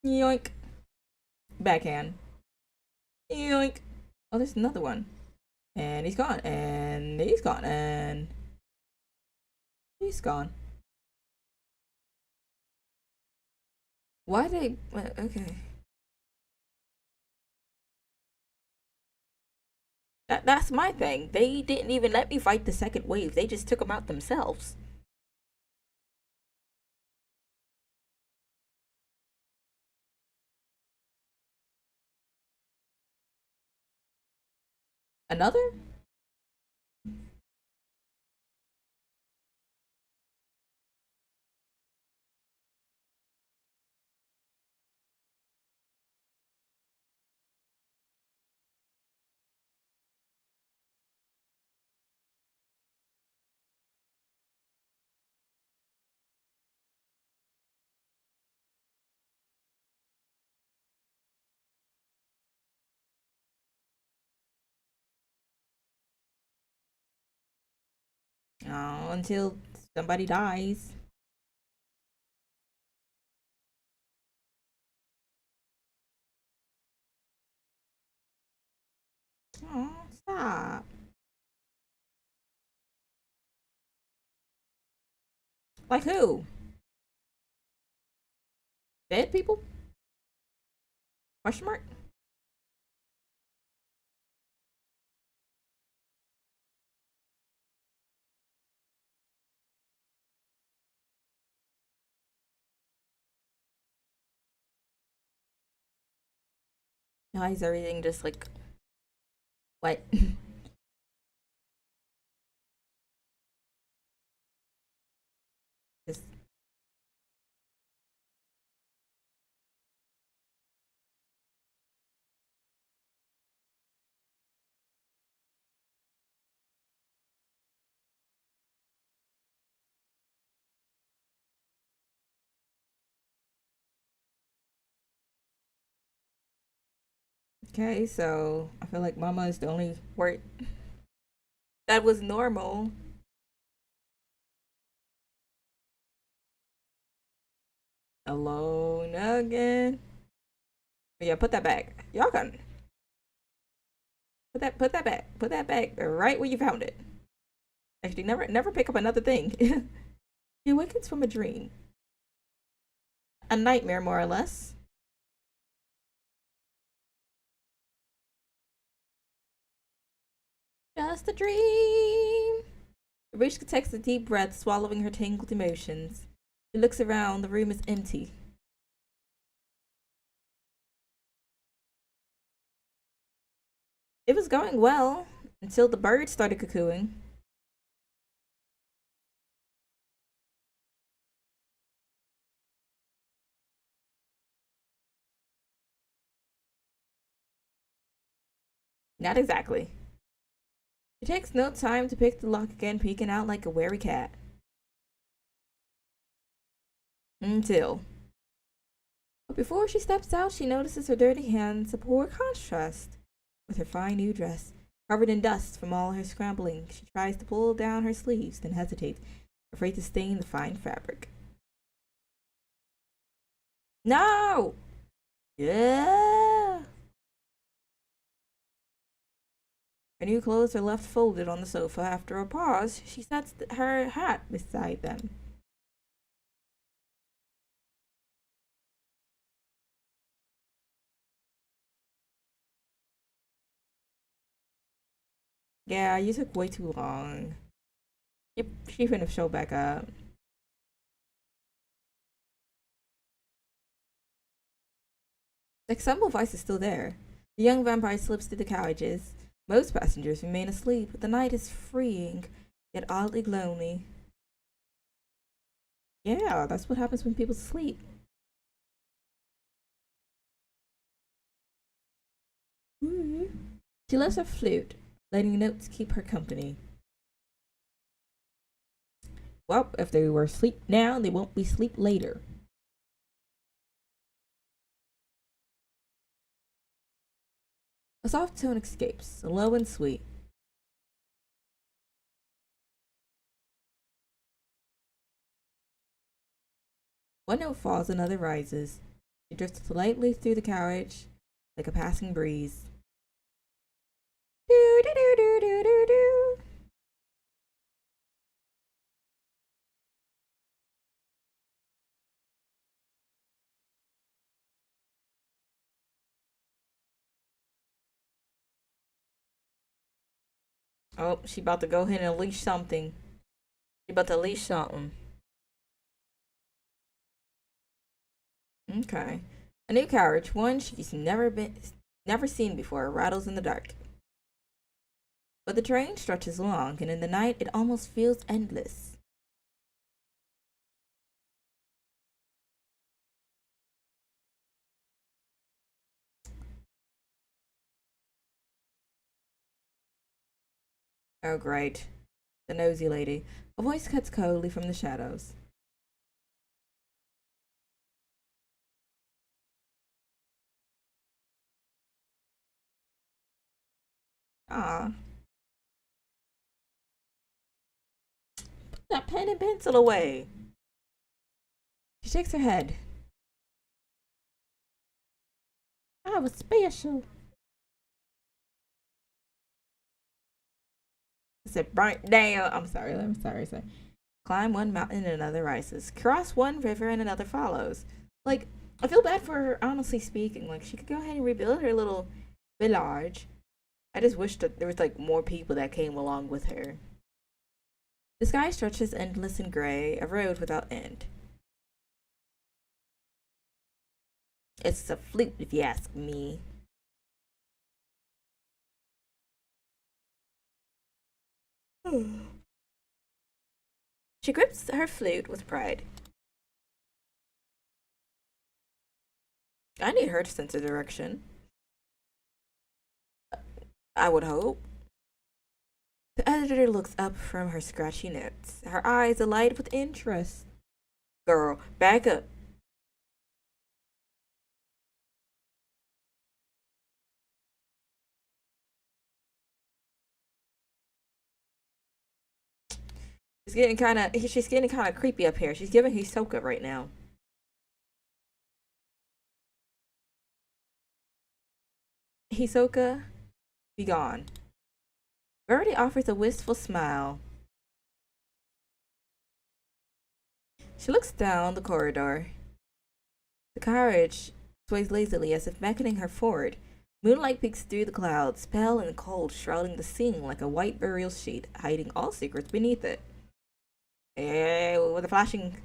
[SPEAKER 1] Yoink. Backhand. Yoink. Oh, there's another one. And he's gone. And he's gone. And he's gone. Why they... Okay. That's my thing. They didn't even let me fight the second wave. They just took them out themselves. Another? Oh, until somebody dies. Oh, stop. Like who? Dead people? Question mark? Why is everything just like what? Just okay. So I feel like Mama is the only word that was normal. Alone again. But yeah, put that back. Y'all can put that back. Put that back right where you found it. Actually, never pick up another thing. He awakens from a dream, a nightmare more or less. Just a dream. Rishka takes a deep breath, swallowing her tangled emotions. She looks around. The room is empty. It was going well until the birds started cuckooing. Not exactly. She takes no time to pick the lock again, peeking out like a wary cat. Until. But before she steps out, she notices her dirty hands, a poor contrast with her fine new dress. Covered in dust from all her scrambling, she tries to pull down her sleeves, then hesitates, afraid to stain the fine fabric. No! Yeah! Her new clothes are left folded on the sofa. After a pause, she sets her hat beside them. Yeah, you took way too long. Yep, she finna show back up. The Semmelweis is still there. The young vampire slips through the carriages. Most passengers remain asleep, but the night is freeing, yet oddly lonely. Yeah, that's what happens when people sleep. Mm-hmm. She loves her flute, letting notes keep her company. Well, if they were asleep now, they won't be asleep later. A soft tone escapes, low and sweet. One note falls, another rises. She drifts lightly through the carriage, like a passing breeze. Do do do do do do do. Oh, she about to go ahead and unleash something. She about to unleash something. Okay. A new carriage, one she's never seen before, rattles in the dark. But the train stretches long, and in the night it almost feels endless. Oh, great. The nosy lady. A voice cuts coldly from the shadows. Ah, put that pen and pencil away. She shakes her head. I was special. I said, burnt down. I'm sorry. Climb one mountain and another rises. Cross one river and another follows. Like, I feel bad for her, honestly speaking. Like, she could go ahead and rebuild her little village. I just wish that there was, like, more people that came along with her. The sky stretches endless and gray, a road without end. It's a flute, if you ask me. She grips her flute with pride. I need her sense of direction. I would hope. The editor looks up from her scratchy notes, her eyes alight with interest. Girl, back up. She's getting kinda creepy up here. She's giving Hisoka right now. Hisoka, be gone. Reverde offers a wistful smile. She looks down the corridor. The carriage sways lazily as if beckoning her forward. Moonlight peeks through the clouds, pale and cold, shrouding the scene like a white burial sheet, hiding all secrets beneath it. Hey, with the flashing.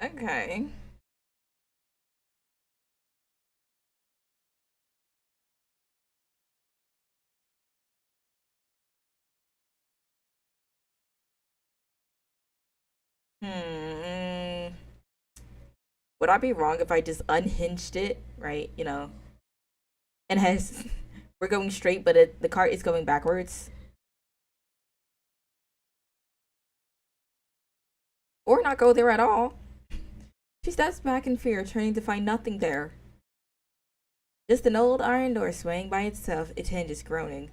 [SPEAKER 1] Okay. Hmm. Would I be wrong if I just unhinged it, right? And has we're going straight, but the cart is going backwards, or not go there at all. She steps back in fear, turning to find nothing there. Just an old iron door swaying by itself, its hinges groaning.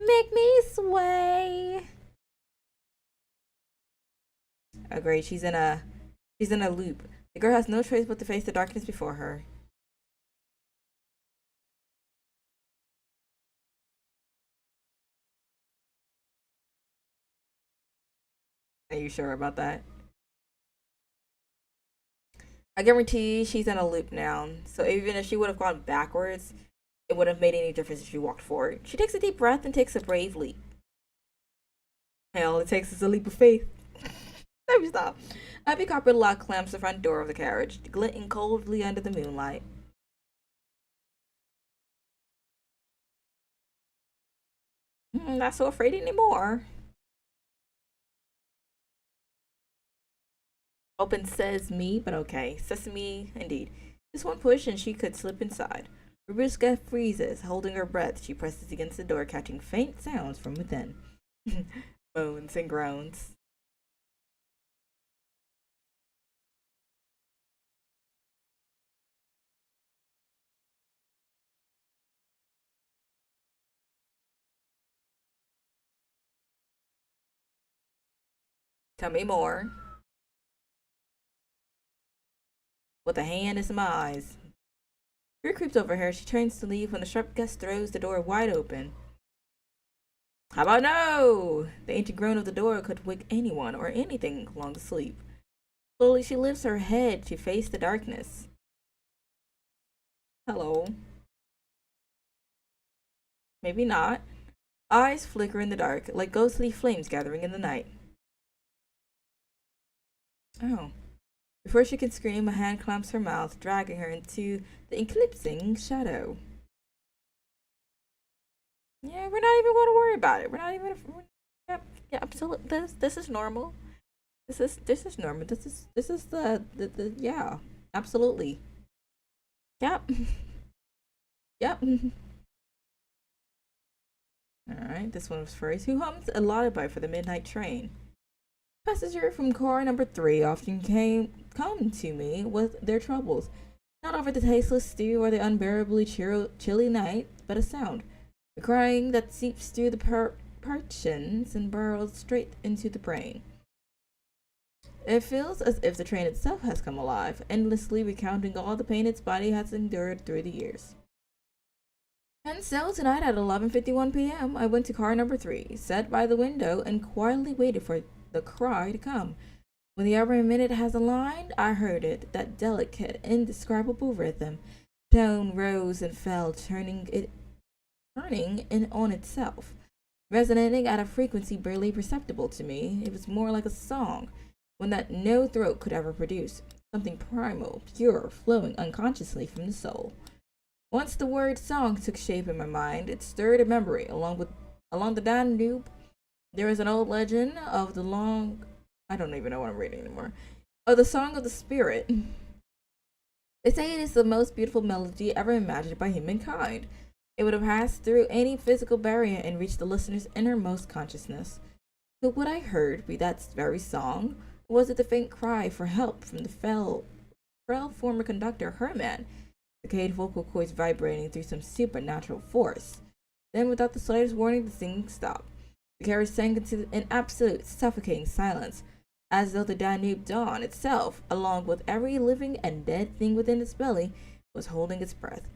[SPEAKER 1] Make me sway. Oh great, she's in a loop. The girl has no choice but to face the darkness before her. Are you sure about that? I guarantee she's in a loop now. So even if she would have gone backwards, it wouldn't have made any difference if she walked forward. She takes a deep breath and takes a brave leap. Hell, it takes is a leap of faith. Let me stop. Heavy copper lock clamps the front door of the carriage, glinting coldly under the moonlight. Not so afraid anymore. Open says me, but okay. Sesame, indeed. Just one push and she could slip inside. Rubiska freezes, holding her breath. She presses against the door, catching faint sounds from within. Moans and groans. Tell me more. With a hand in some eyes. Fear creeps over her. She turns to leave when a sharp gust throws the door wide open. How about no? The ancient groan of the door could wake anyone or anything long asleep. Slowly she lifts her head to face the darkness. Hello. Maybe not. Eyes flicker in the dark, like ghostly flames gathering in the night. Oh. Before she can scream, a hand clamps her mouth, dragging her into the eclipsing shadow. Yeah, we're not even going to worry about it. We're not even. Yep, yeah, absolutely. This is normal. This is normal. This is the yeah, absolutely. Yep, yep. All right, this one was first. Who hums a lullaby for the midnight train? Passenger from car number 3 often come to me with their troubles, not over the tasteless stew or the unbearably chilly night, but a sound, a crying that seeps through the partitions and burrows straight into the brain. It feels as if the train itself has come alive, endlessly recounting all the pain its body has endured through the years. And so tonight at 11:51 p.m., I went to car number 3, sat by the window, and quietly waited for the cry to come. When the every minute has aligned, I heard it, that delicate, indescribable rhythm. Tone rose and fell, turning in on itself, resonating at a frequency barely perceptible to me. It was more like a song, one that no throat could ever produce, something primal, pure, flowing unconsciously from the soul. Once the word song took shape in my mind, it stirred a memory. Along the Danube, there is an old legend of the long I don't even know what I'm reading anymore. Of the Song of the Spirit. They say it is the most beautiful melody ever imagined by humankind. It would have passed through any physical barrier and reached the listener's innermost consciousness. Could what I heard be that very song? Or was it the faint cry for help from the frail former conductor Herman? Decayed vocal cords vibrating through some supernatural force. Then, without the slightest warning, the singing stopped. The carriage sank into an absolute, suffocating silence, as though the Danube Dawn itself, along with every living and dead thing within its belly, was holding its breath,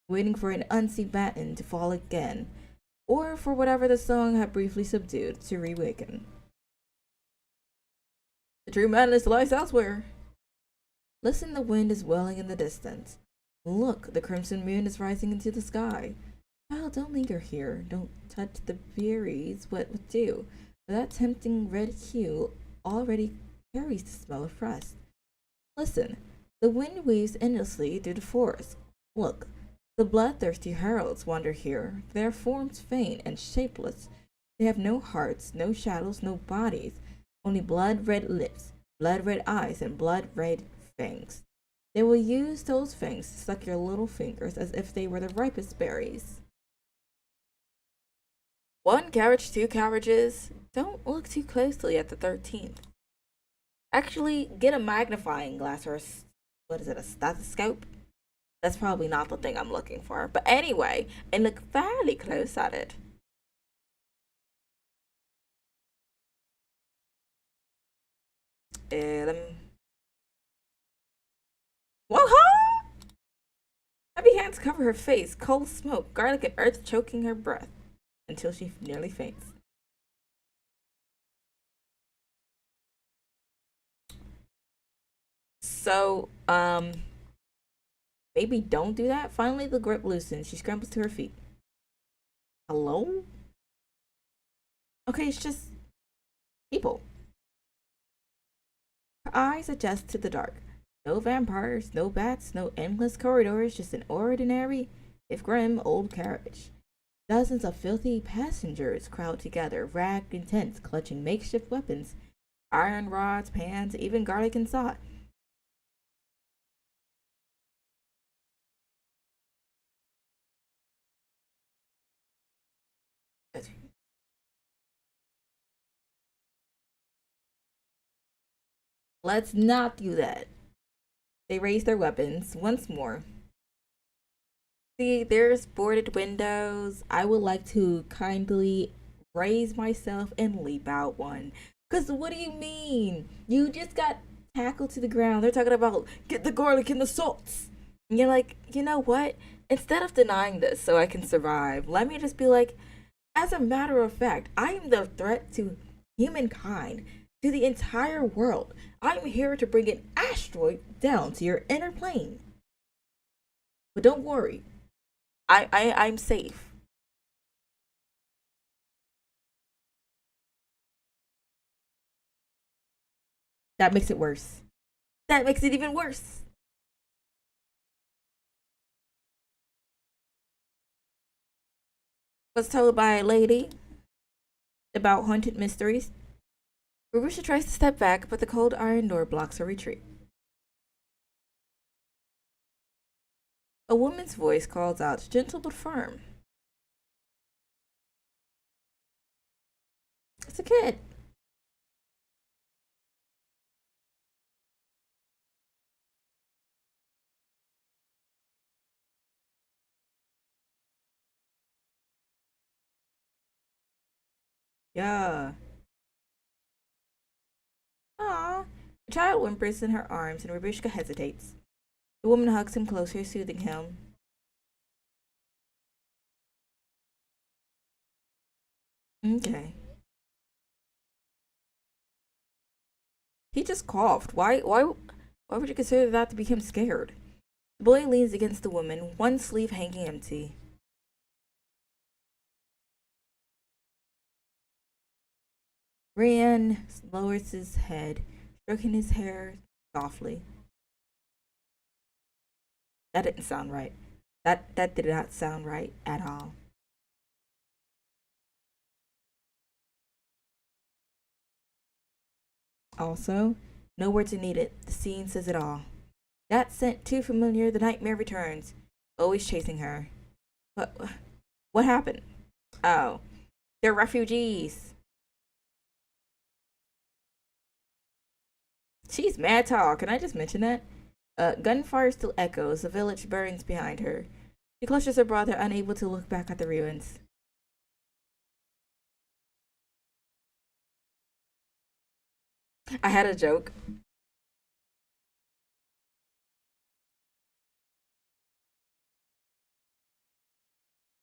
[SPEAKER 1] waiting for an unseen baton to fall again, or for whatever the song had briefly subdued to reawaken. The true madness lies elsewhere. Listen, the wind is wailing in the distance. Look, the crimson moon is rising into the sky. Well, don't linger here. Don't touch the berries. What would do? For that tempting red hue already carries the smell of frost. Listen, the wind weaves endlessly through the forest. Look, the bloodthirsty heralds wander here, their forms faint and shapeless. They have no hearts, no shadows, no bodies, only blood-red lips, blood-red eyes, and blood-red fangs. They will use those fangs to suck your little fingers as if they were the ripest berries. One carriage, two carriages. Don't look too closely at the 13th. Actually, get a magnifying glass or what is it, a stethoscope? That's probably not the thing I'm looking for. But anyway, and look fairly close at it. Let me. Whoa! Huh? Heavy hands cover her face, cold smoke, garlic, and earth choking her breath until she nearly faints. So, maybe don't do that. Finally, the grip loosens. She scrambles to her feet. Hello? Okay, it's just people. Her eyes adjust to the dark. No vampires, no bats, no endless corridors, just an ordinary, if grim, old carriage. Dozens of filthy passengers crowd together, ragged and tense, clutching makeshift weapons, iron rods, pans, even garlic and salt. Let's not do that. They raise their weapons once more. See, there's boarded windows. I would like to kindly raise myself and leap out one. Because what do you mean? You just got tackled to the ground. They're talking about get the garlic and the salts. And you're like, you know what? Instead of denying this so I can survive, let me just be like, as a matter of fact, I am the threat to humankind, to the entire world. I'm here to bring an asteroid down to your inner plane. But don't worry, I'm safe. That makes it worse. That makes it even worse. Was told by a lady about haunted mysteries. Rurusha tries to step back, but the cold iron door blocks her retreat. A woman's voice calls out, gentle but firm. It's a kid. Yeah. Ah. The child whimpers in her arms, and Rabushka hesitates. The woman hugs him closer, soothing him. Okay. He just coughed. Why would you consider that to be him scared? The boy leans against the woman, one sleeve hanging empty. Ryan lowers his head, stroking his hair softly. That didn't sound right. That did not sound right at all. Also, no words are needed. The scene says it all. That scent too familiar, the nightmare returns, always chasing her. What what happened? Oh. They're refugees. She's mad tall. Can I just mention that? Gunfire still echoes. The village burns behind her. She clutches her brother, unable to look back at the ruins. I had a joke.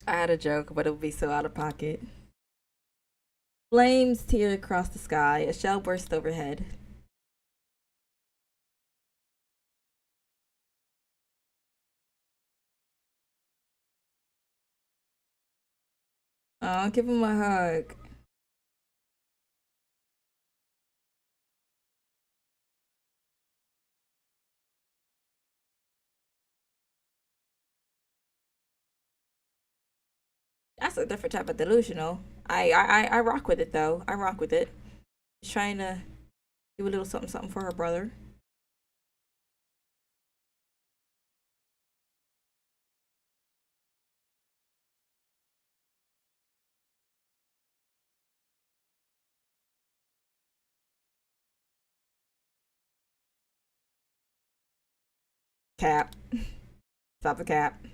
[SPEAKER 1] I had a joke, but it would be so out of pocket. Flames tear across the sky. A shell bursts overhead. Oh, give him a hug. That's a different type of delusional. I rock with it though. I rock with it. She's trying to do a little something something for her brother. Cap. Stop the cap.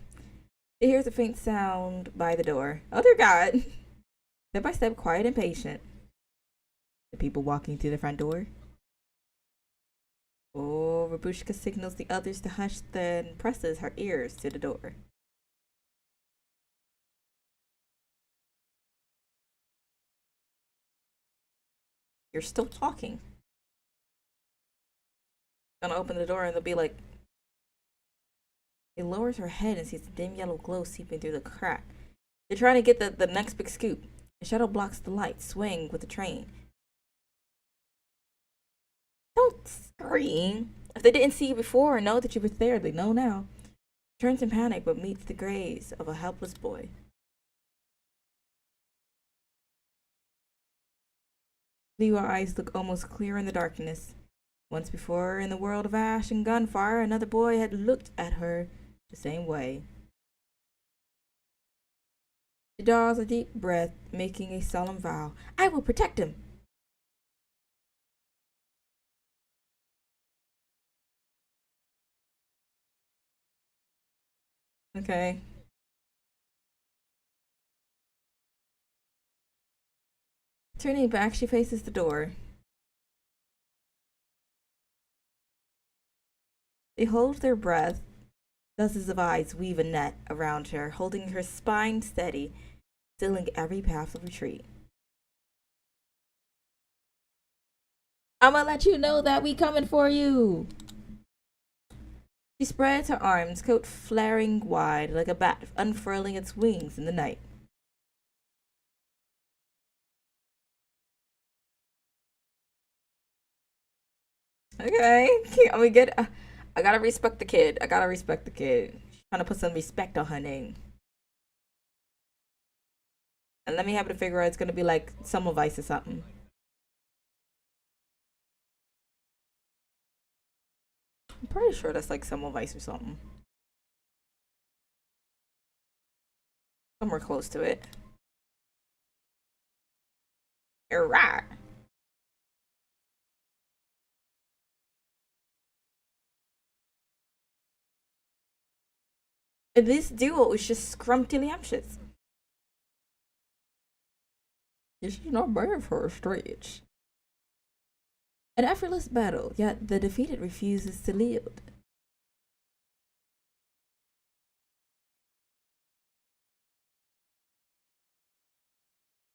[SPEAKER 1] She hears a faint sound by the door. Oh dear God. Step by step, quiet and patient. The people walking through the front door. Oh, Babushka signals the others to hush, then presses her ears to the door. You're still talking. Gonna open the door and they'll be like, it lowers her head and sees the dim yellow glow seeping through the crack. They're trying to get the next big scoop. The shadow blocks the light, swaying with the train. Don't scream. If they didn't see you before or know that you were there, they know now. Turns in panic but meets the gaze of a helpless boy. Blue eyes look almost clear in the darkness. Once before, in the world of ash and gunfire, another boy had looked at her the same way. She draws a deep breath, making a solemn vow. I will protect him. Okay. Turning back, she faces the door. They hold their breath. Dozens of eyes weave a net around her, holding her spine steady, sealing every path of retreat. I'ma let you know that we coming for you. She spreads her arms, coat flaring wide like a bat unfurling its wings in the night. Okay, I mean, get. I gotta respect the kid. I gotta respect the kid. She's trying to put some respect on her name. And let me have to figure out it's gonna be like Semmelweis or something. I'm pretty sure that's like Semmelweis or something. Somewhere close to it. You're right. This duo is just scrumptious. She's not bad for a stretch. An effortless battle, yet the defeated refuses to yield.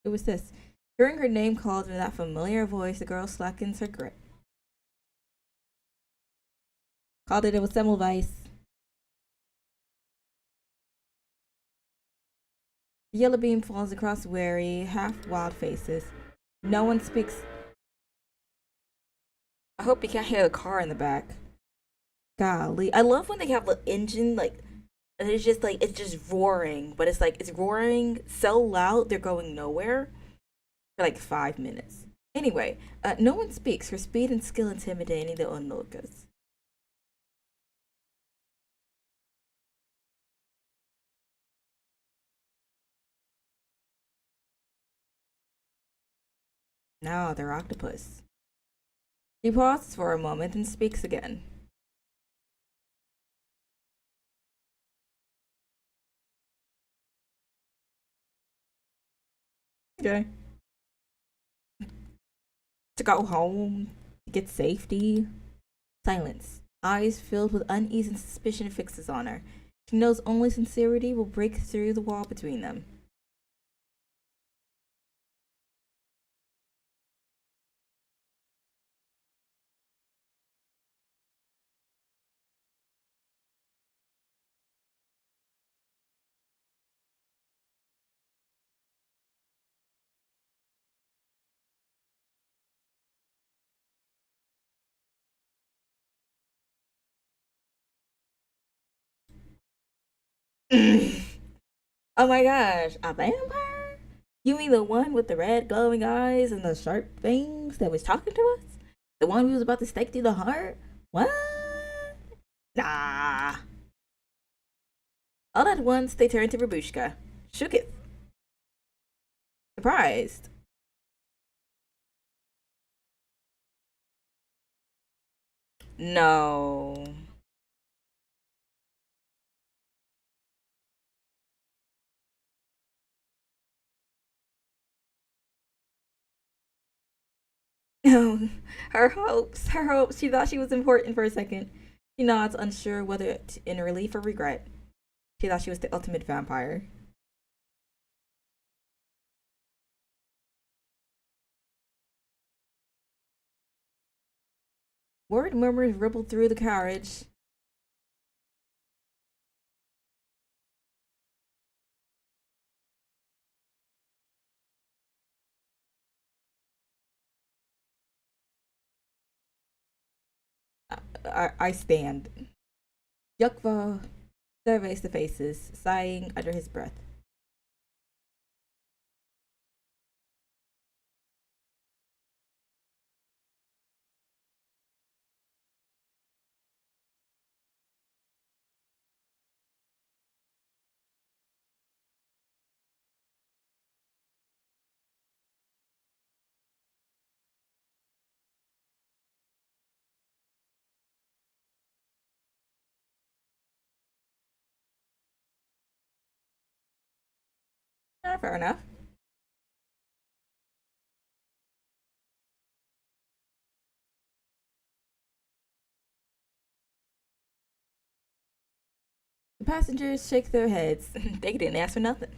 [SPEAKER 1] It was this. Hearing her name called in that familiar voice, the girl slackens her grip. Called it was Semmelweis. The yellow beam falls across weary, half wild faces. No one speaks. I hope you can't hear the car in the back. Golly. I love when they have the engine, like, and it's just roaring, but it's like, it's roaring so loud, they're going nowhere for like 5 minutes. Anyway, no one speaks, her speed and skill intimidating the onlookers. Now they're octopus. He pauses for a moment and speaks again. Okay. To go home, to get safety. Silence. Eyes filled with unease and suspicion fixes on her. She knows only sincerity will break through the wall between them. Oh my gosh, a vampire? You mean the one with the red glowing eyes and the sharp fangs that was talking to us? The one we was about to stake through the heart? What? Nah. All at once, they turned to Babushka. Shook it. Surprised. No. No, her hopes. She thought she was important for a second. She nods, unsure whether in relief or regret. She thought she was the ultimate vampire. Word murmurs rippled through the carriage. I stand. Yukva surveys the faces, sighing under his breath. Fair enough. The passengers shake their heads. They didn't ask for nothing.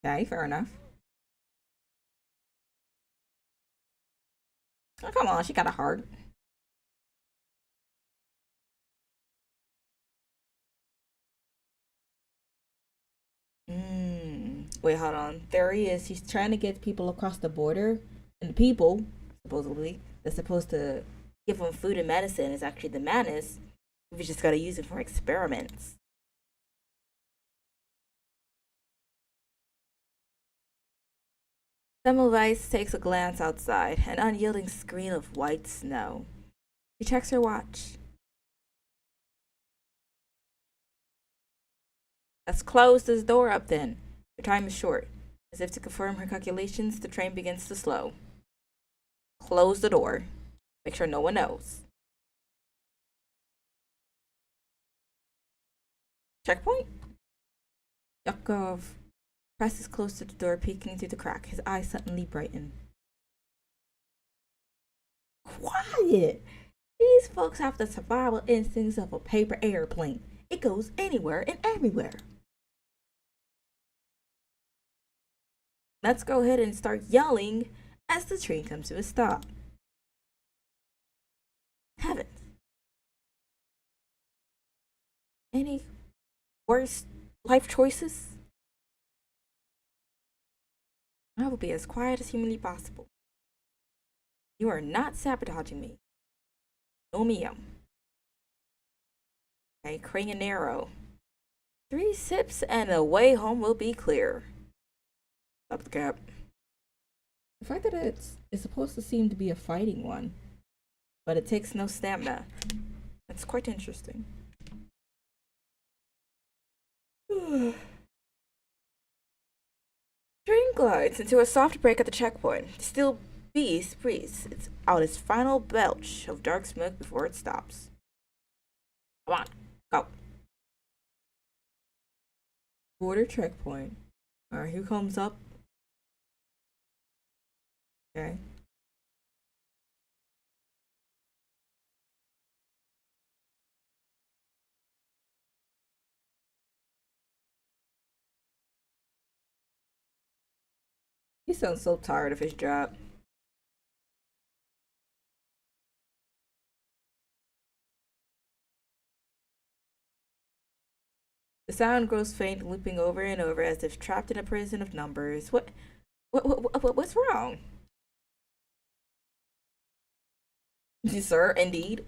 [SPEAKER 1] Okay, fair enough. Oh, come on, she got a heart. Wait, hold on. There he is. He's trying to get people across the border, and the people, supposedly, that's supposed to give him food and medicine is actually the madness. We just gotta use it for experiments. Semmelweis takes a glance outside, an unyielding screen of white snow. She checks her watch. Let's close this door up then. Your time is short. As if to confirm her calculations, the train begins to slow. Close the door. Make sure no one knows. Checkpoint? Yakov presses close to the door, peeking through the crack. His eyes suddenly brighten. Quiet! These folks have the survival instincts of a paper airplane. It goes anywhere and everywhere. Let's go ahead and start yelling as the train comes to a stop. Heavens. Any worse life choices? I will be as quiet as humanly possible. You are not sabotaging me. No me. Okay, crane and narrow. 3 sips and the way home will be clear. Stop the cap. The fact that it's supposed to seem to be a fighting one, but it takes no stamina. That's quite interesting. Train glides into a soft break at the checkpoint. Steel beast breathes out its final belch of dark smoke before it stops. Come on, go. Border checkpoint. Alright, who comes up? Okay. He sounds so tired of his job. The sound grows faint, looping over and over as if trapped in a prison of numbers. What's wrong? Sir, indeed.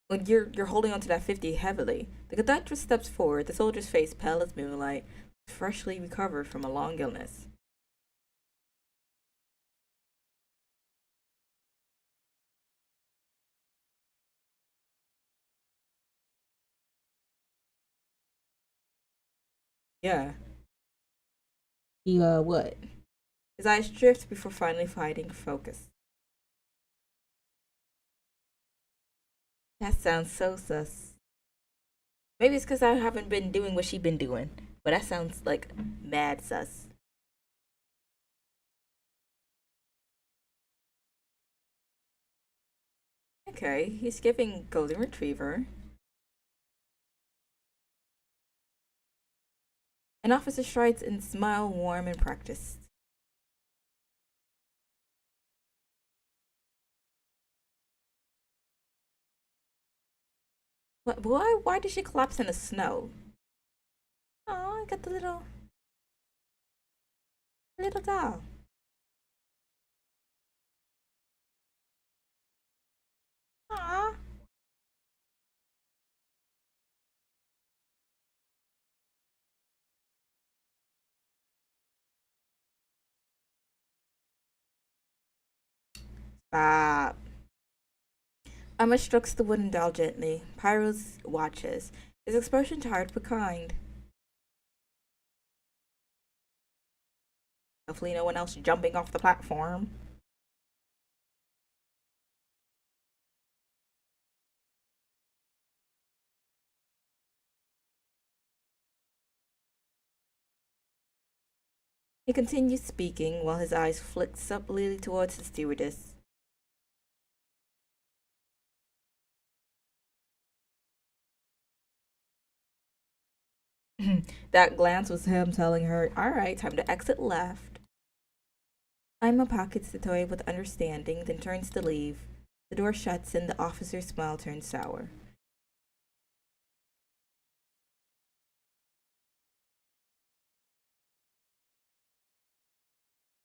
[SPEAKER 1] When you're holding onto that 50 heavily. The conductor steps forward, the soldier's face pale as moonlight, freshly recovered from a long illness. Yeah. He, what? His eyes drift before finally finding focus. That sounds so sus. Maybe it's because I haven't been doing what she's been doing. But that sounds like mad sus. Okay, he's giving golden retriever. An officer strides and smile warm and practiced. What? Why? Why did she collapse in the snow? Oh, I got the little doll. Aw. Stop. Emma strokes the wooden doll gently. Pyros watches, his expression tired but kind. Hopefully, no one else jumping off the platform. He continues speaking while his eyes flick subtly towards the stewardess. That glance was him telling her, "Alright, time to exit left." Ima pockets the toy with understanding, then turns to leave. The door shuts and the officer's smile turns sour.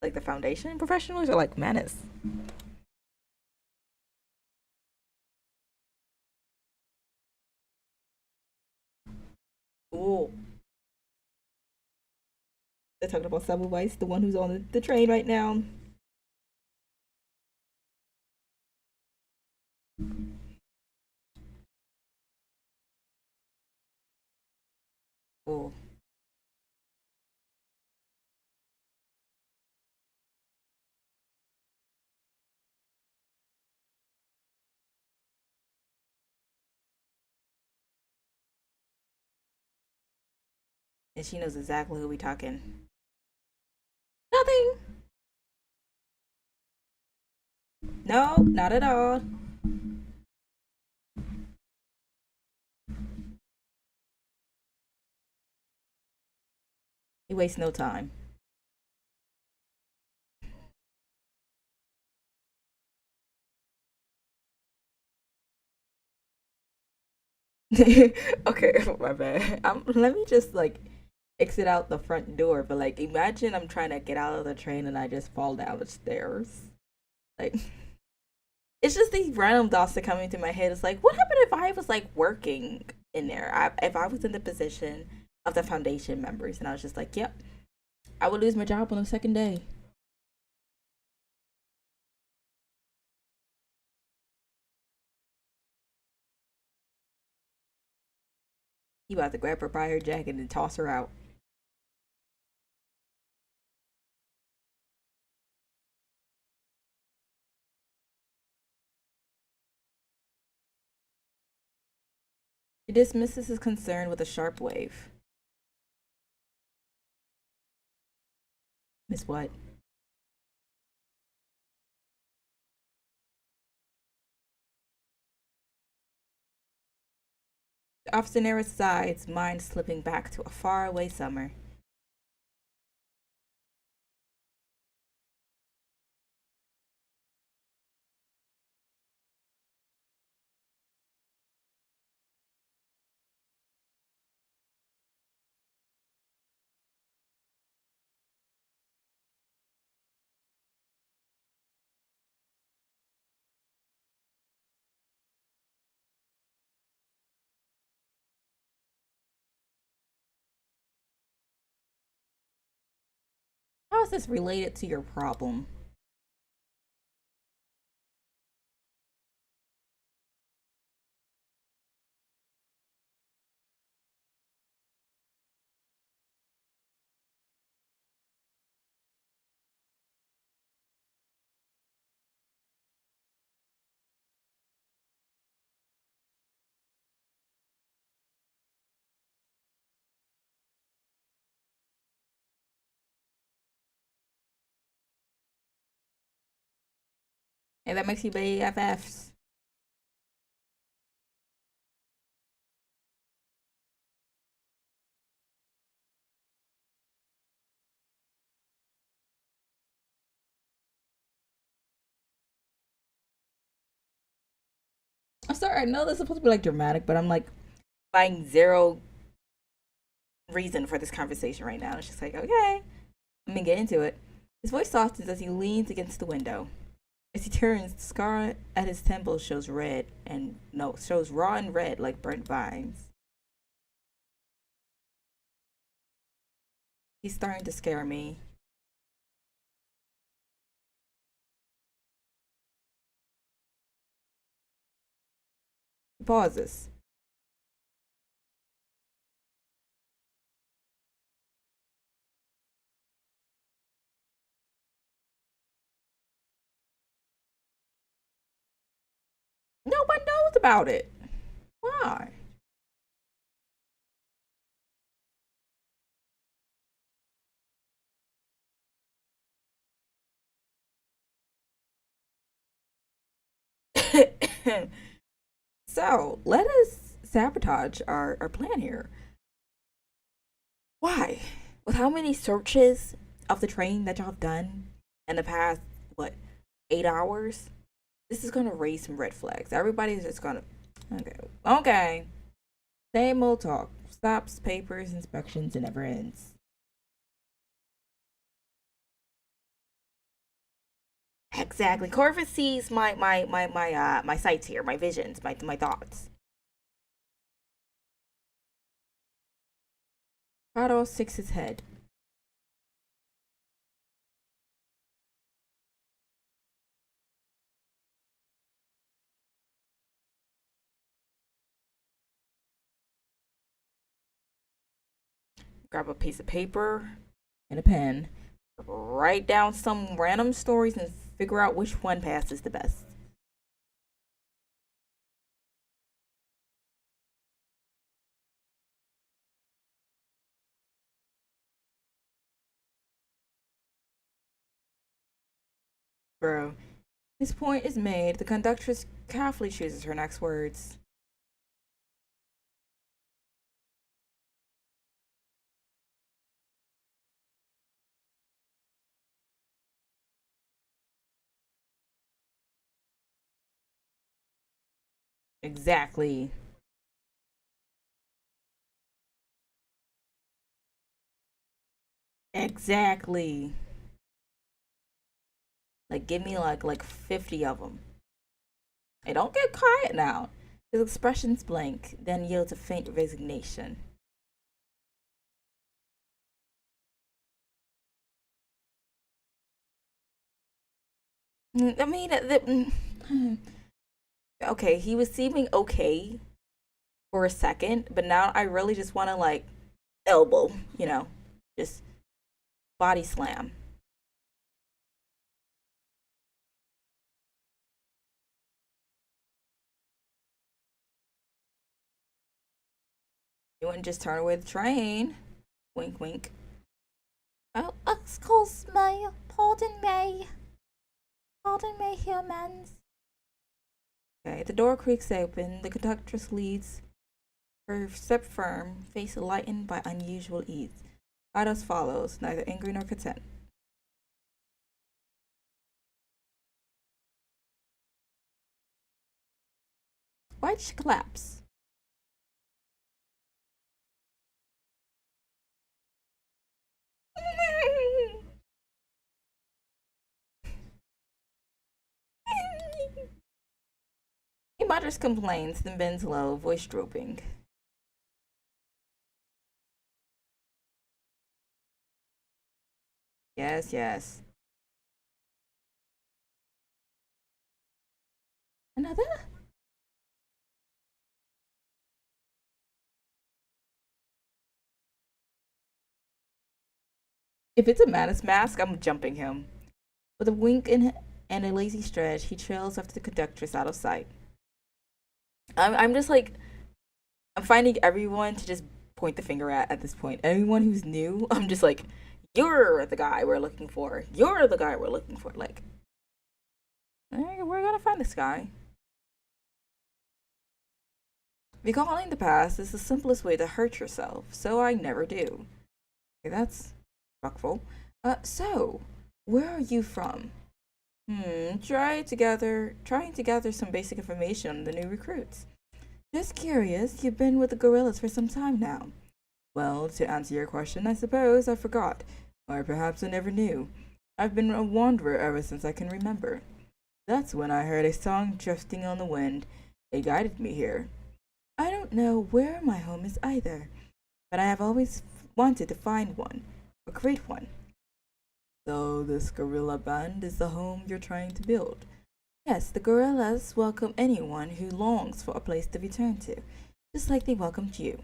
[SPEAKER 1] Like the foundation professionals are like menace. Ooh. They're talking about Semmelweis, the one who's on the train right now. Ooh. And she knows exactly who we talking. Nothing. No, not at all. He wastes no time. Okay, my bad. Let me just like exit out the front door, but like imagine I'm trying to get out of the train and I just fall down the stairs. Like it's just these random thoughts that come into my head. It's like, what happened if I was like working in there? If I was in the position of the foundation members and I was just like, yep, I would lose my job on the second day. You about to grab her by her jacket and toss her out. She dismisses his concern with a sharp wave. Miss what? The officer narrows his eyes, mind slipping back to a faraway summer. How is this related to your problem? And that makes you BFFs. I'm sorry, I know this is supposed to be like dramatic, but I'm like finding zero reason for this conversation right now. It's just like, okay, let me get into it. His voice softens as he leans against the window. As he turns, the scar at his temple shows red and no, shows raw and red like burnt vines. He's starting to scare me. He pauses. Nobody knows about it. Why? So let us sabotage our plan here. Why? With how many searches of the train that y'all have done in the past, what, 8 hours? This is gonna raise some red flags. Everybody's just gonna, okay, okay. Same old talk. Stops, papers, inspections, and never ends. Exactly. Corvus sees my sights here, my visions, my thoughts. Prado shakes his head. Grab a piece of paper and a pen. Write down some random stories and figure out which one passes the best. Bro, his point is made. The conductress carefully chooses her next words. Exactly. Exactly. Like, give me like 50 of them. Hey, don't get quiet now. His expression's blank, then yields a faint resignation. I mean, okay, he was seeming okay for a second, but now I really just want to like elbow, just body slam. You wouldn't just turn away the train. Wink, wink. Oh, excuse me. Pardon me. Pardon me, humans. Okay, the door creaks open. The conductress leads her step firm, face lightened by unusual ease. Ados follows, neither angry nor content. Why'd she collapse? He mutters complaints, then bends low, voice drooping. Yes, yes. Another? If it's a Manus mask, I'm jumping him. With a wink and a lazy stretch, he trails after the conductress out of sight. I'm just like, I'm finding everyone to just point the finger at this point. Anyone who's new, I'm just like, you're the guy we're looking for. You're the guy we're looking for. Like, We're gonna find this guy. Recalling the past is the simplest way to hurt yourself, so I never do. Okay, that's respectful. So, where are you from? Trying to gather some basic information on the new recruits. Just curious, you've been with the gorillas for some time now. Well, to answer your question, I suppose I forgot. Or perhaps I never knew. I've been a wanderer ever since I can remember. That's when I heard a song drifting on the wind. It guided me here. I don't know where my home is either, but I have always wanted to find one, or create one. So this gorilla band is the home you're trying to build. Yes, the gorillas welcome anyone who longs for a place to return to, just like they welcomed you.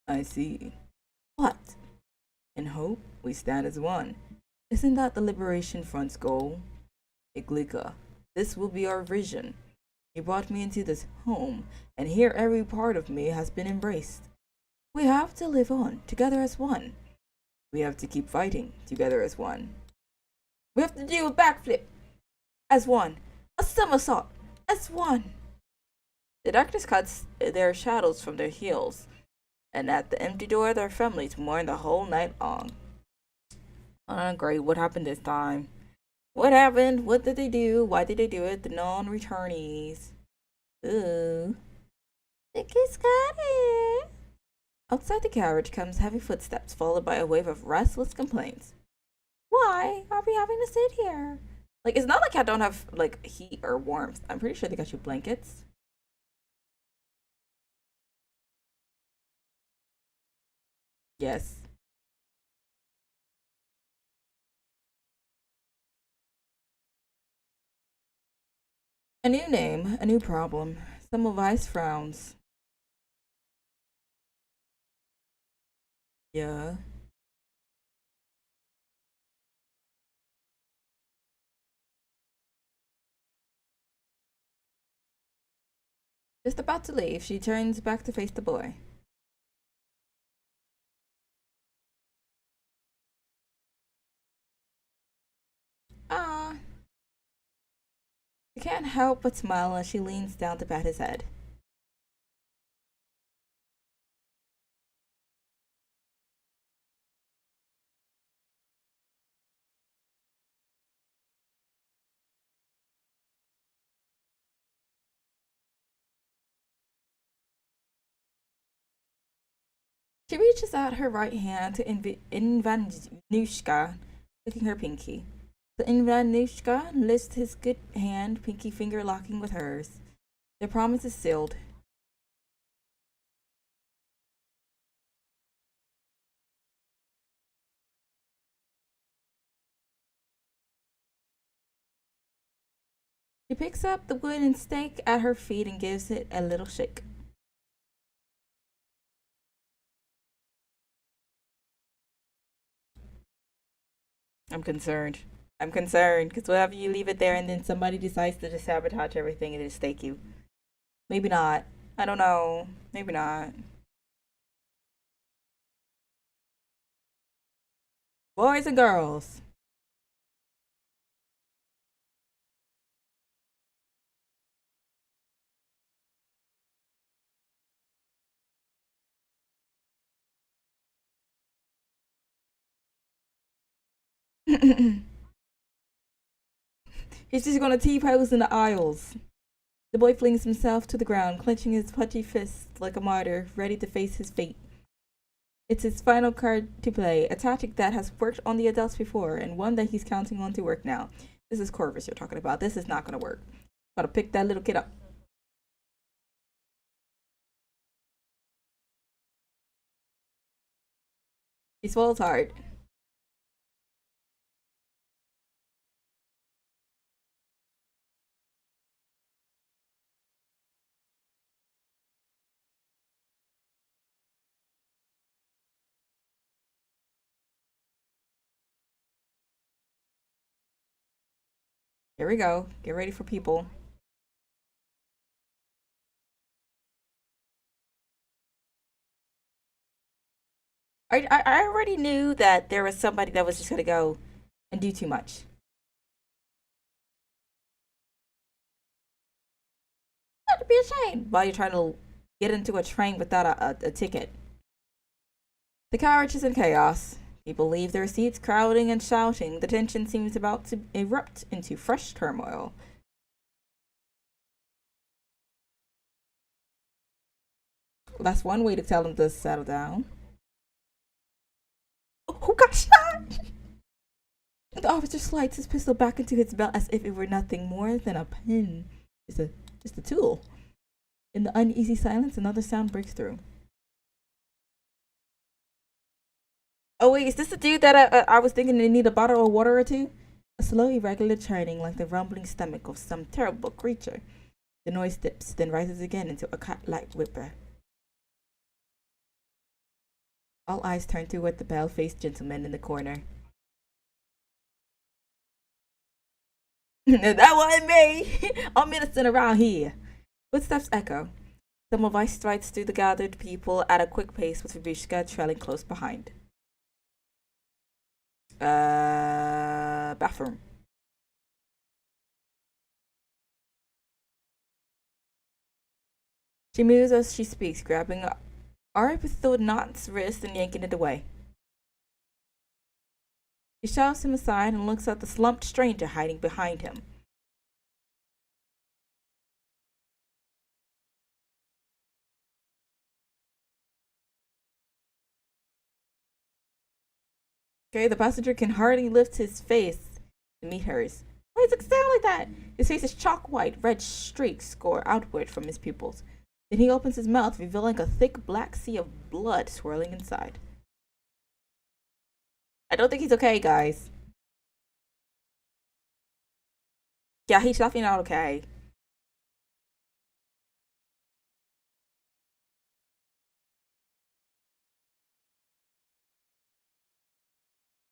[SPEAKER 1] I see. What? In hope, we stand as one. Isn't that the Liberation Front's goal? Iglika, this will be our vision. You brought me into this home, and here every part of me has been embraced. We have to live on, together as one. We have to keep fighting, together as one. We have to do a backflip, as one. A somersault, as one. The darkness cuts their shadows from their heels, and at the empty door their families mourn the whole night long. Great, what happened this time? What happened? What did they do? Why did they do it? The non-returnees. Ooh. Think he's got it. Outside the carriage comes heavy footsteps, followed by a wave of restless complaints. Why are we having to sit here? Like, it's not like I don't have, like, heat or warmth. I'm pretty sure they got you blankets. Yes. A new name, a new problem. Semmelweis frowns. Yeah. Just about to leave, she turns back to face the boy. Ah. She can't help but smile as she leans down to pat his head. She reaches out her right hand to Invanushka, licking her pinky. So Invanushka lifts his good hand, pinky finger locking with hers. Their promise is sealed. She picks up the wooden stake at her feet and gives it a little shake. I'm concerned. I'm concerned because whatever you leave it there and then somebody decides to just sabotage everything and just stake you. Maybe not. I don't know. Maybe not. Boys and girls. He's just gonna T-pose in the aisles. The boy flings himself to the ground, clenching his pudgy fists like a martyr, ready to face his fate. It's his final card to play, a tactic that has worked on the adults before, and one that he's counting on to work now. This is Corvus you're talking about. This is not gonna work. Gotta pick that little kid up. He swallows hard. Here we go. Get ready for people. I already knew that there was somebody that was just gonna go and do too much. be ashamed while you're trying to get into a train without a ticket. The carriage is in chaos. People leave their seats crowding and shouting. The tension seems about to erupt into fresh turmoil. That's one way to tell him to settle down. Who got shot? The officer slides his pistol back into his belt as if it were nothing more than a pen. Just a tool. In the uneasy silence, another sound breaks through. Oh wait, is this the dude that I was thinking they need a bottle of water or two? A slow, irregular churning like the rumbling stomach of some terrible creature. The noise dips, then rises again into a cat-like whimper. All eyes turn toward the pale-faced gentleman in the corner. That wasn't me! I'm innocent around here. Footsteps echo. Some voice strides through the gathered people at a quick pace with Babushka trailing close behind. Bathroom. She moves as she speaks, grabbing Arbuthnot's wrist and yanking it away. She shoves him aside and looks at the slumped stranger hiding behind him. Okay, the passenger can hardly lift his face to meet hers. Why does it sound like that? His face is chalk white, red streaks score outward from his pupils. Then he opens his mouth, revealing a thick black sea of blood swirling inside. I don't think he's okay, guys. Yeah, he's definitely not okay.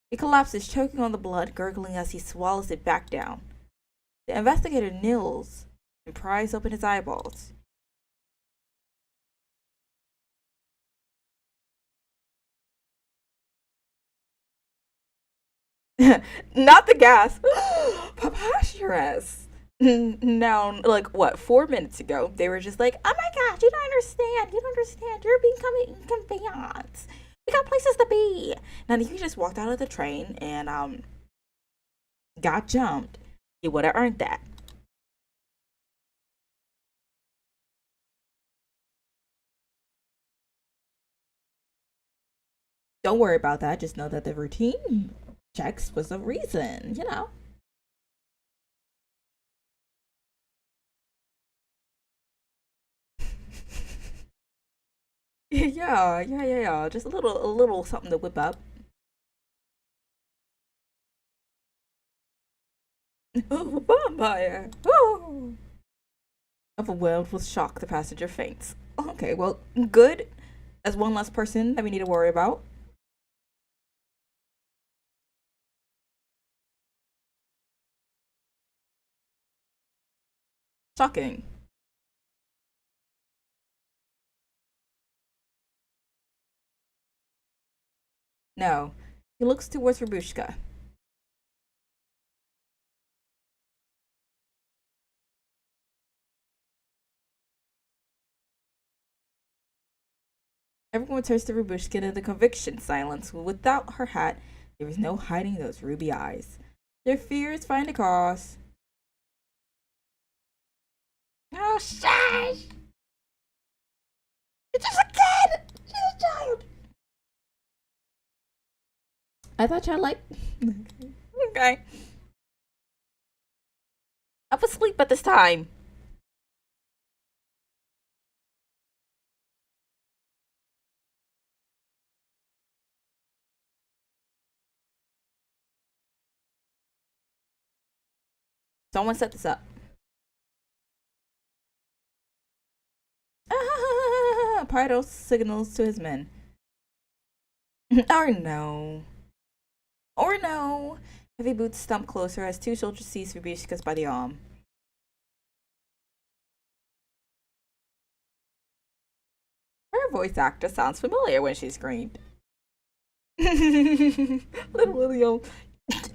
[SPEAKER 1] He collapses, choking on the blood, gurgling as he swallows it back down. The investigator kneels and pries open his eyeballs. Not the gas. Preposterous. Now, like, what, 4 minutes ago, they were just like, oh my gosh, you don't understand. You don't understand. You're becoming inconvenient. We got places to be. Now, if you just walked out of the train and got jumped, you would have earned that. Don't worry about that. Just know that the routine checks was a reason, you know. Yeah. Just a little something to whip up. Oh, vampire! Oh. Overwhelmed with shock, the passenger faints. Okay, well, good. That's one less person that we need to worry about. Shocking. No. He looks towards Rabushka. Everyone turns to Rabushkin in the conviction silence. Without her hat, there is no hiding those ruby eyes. Their fears find a cause. Oh, shush! It's just a kid! She's a child! I thought y'all like. Okay. I was asleep at this time. Someone set this up. Pardo signals to his men. Or no. Or no. Heavy boots stump closer as two soldiers seize Rubishkas by the arm. Her voice actor sounds familiar when she screamed. Little Lilio,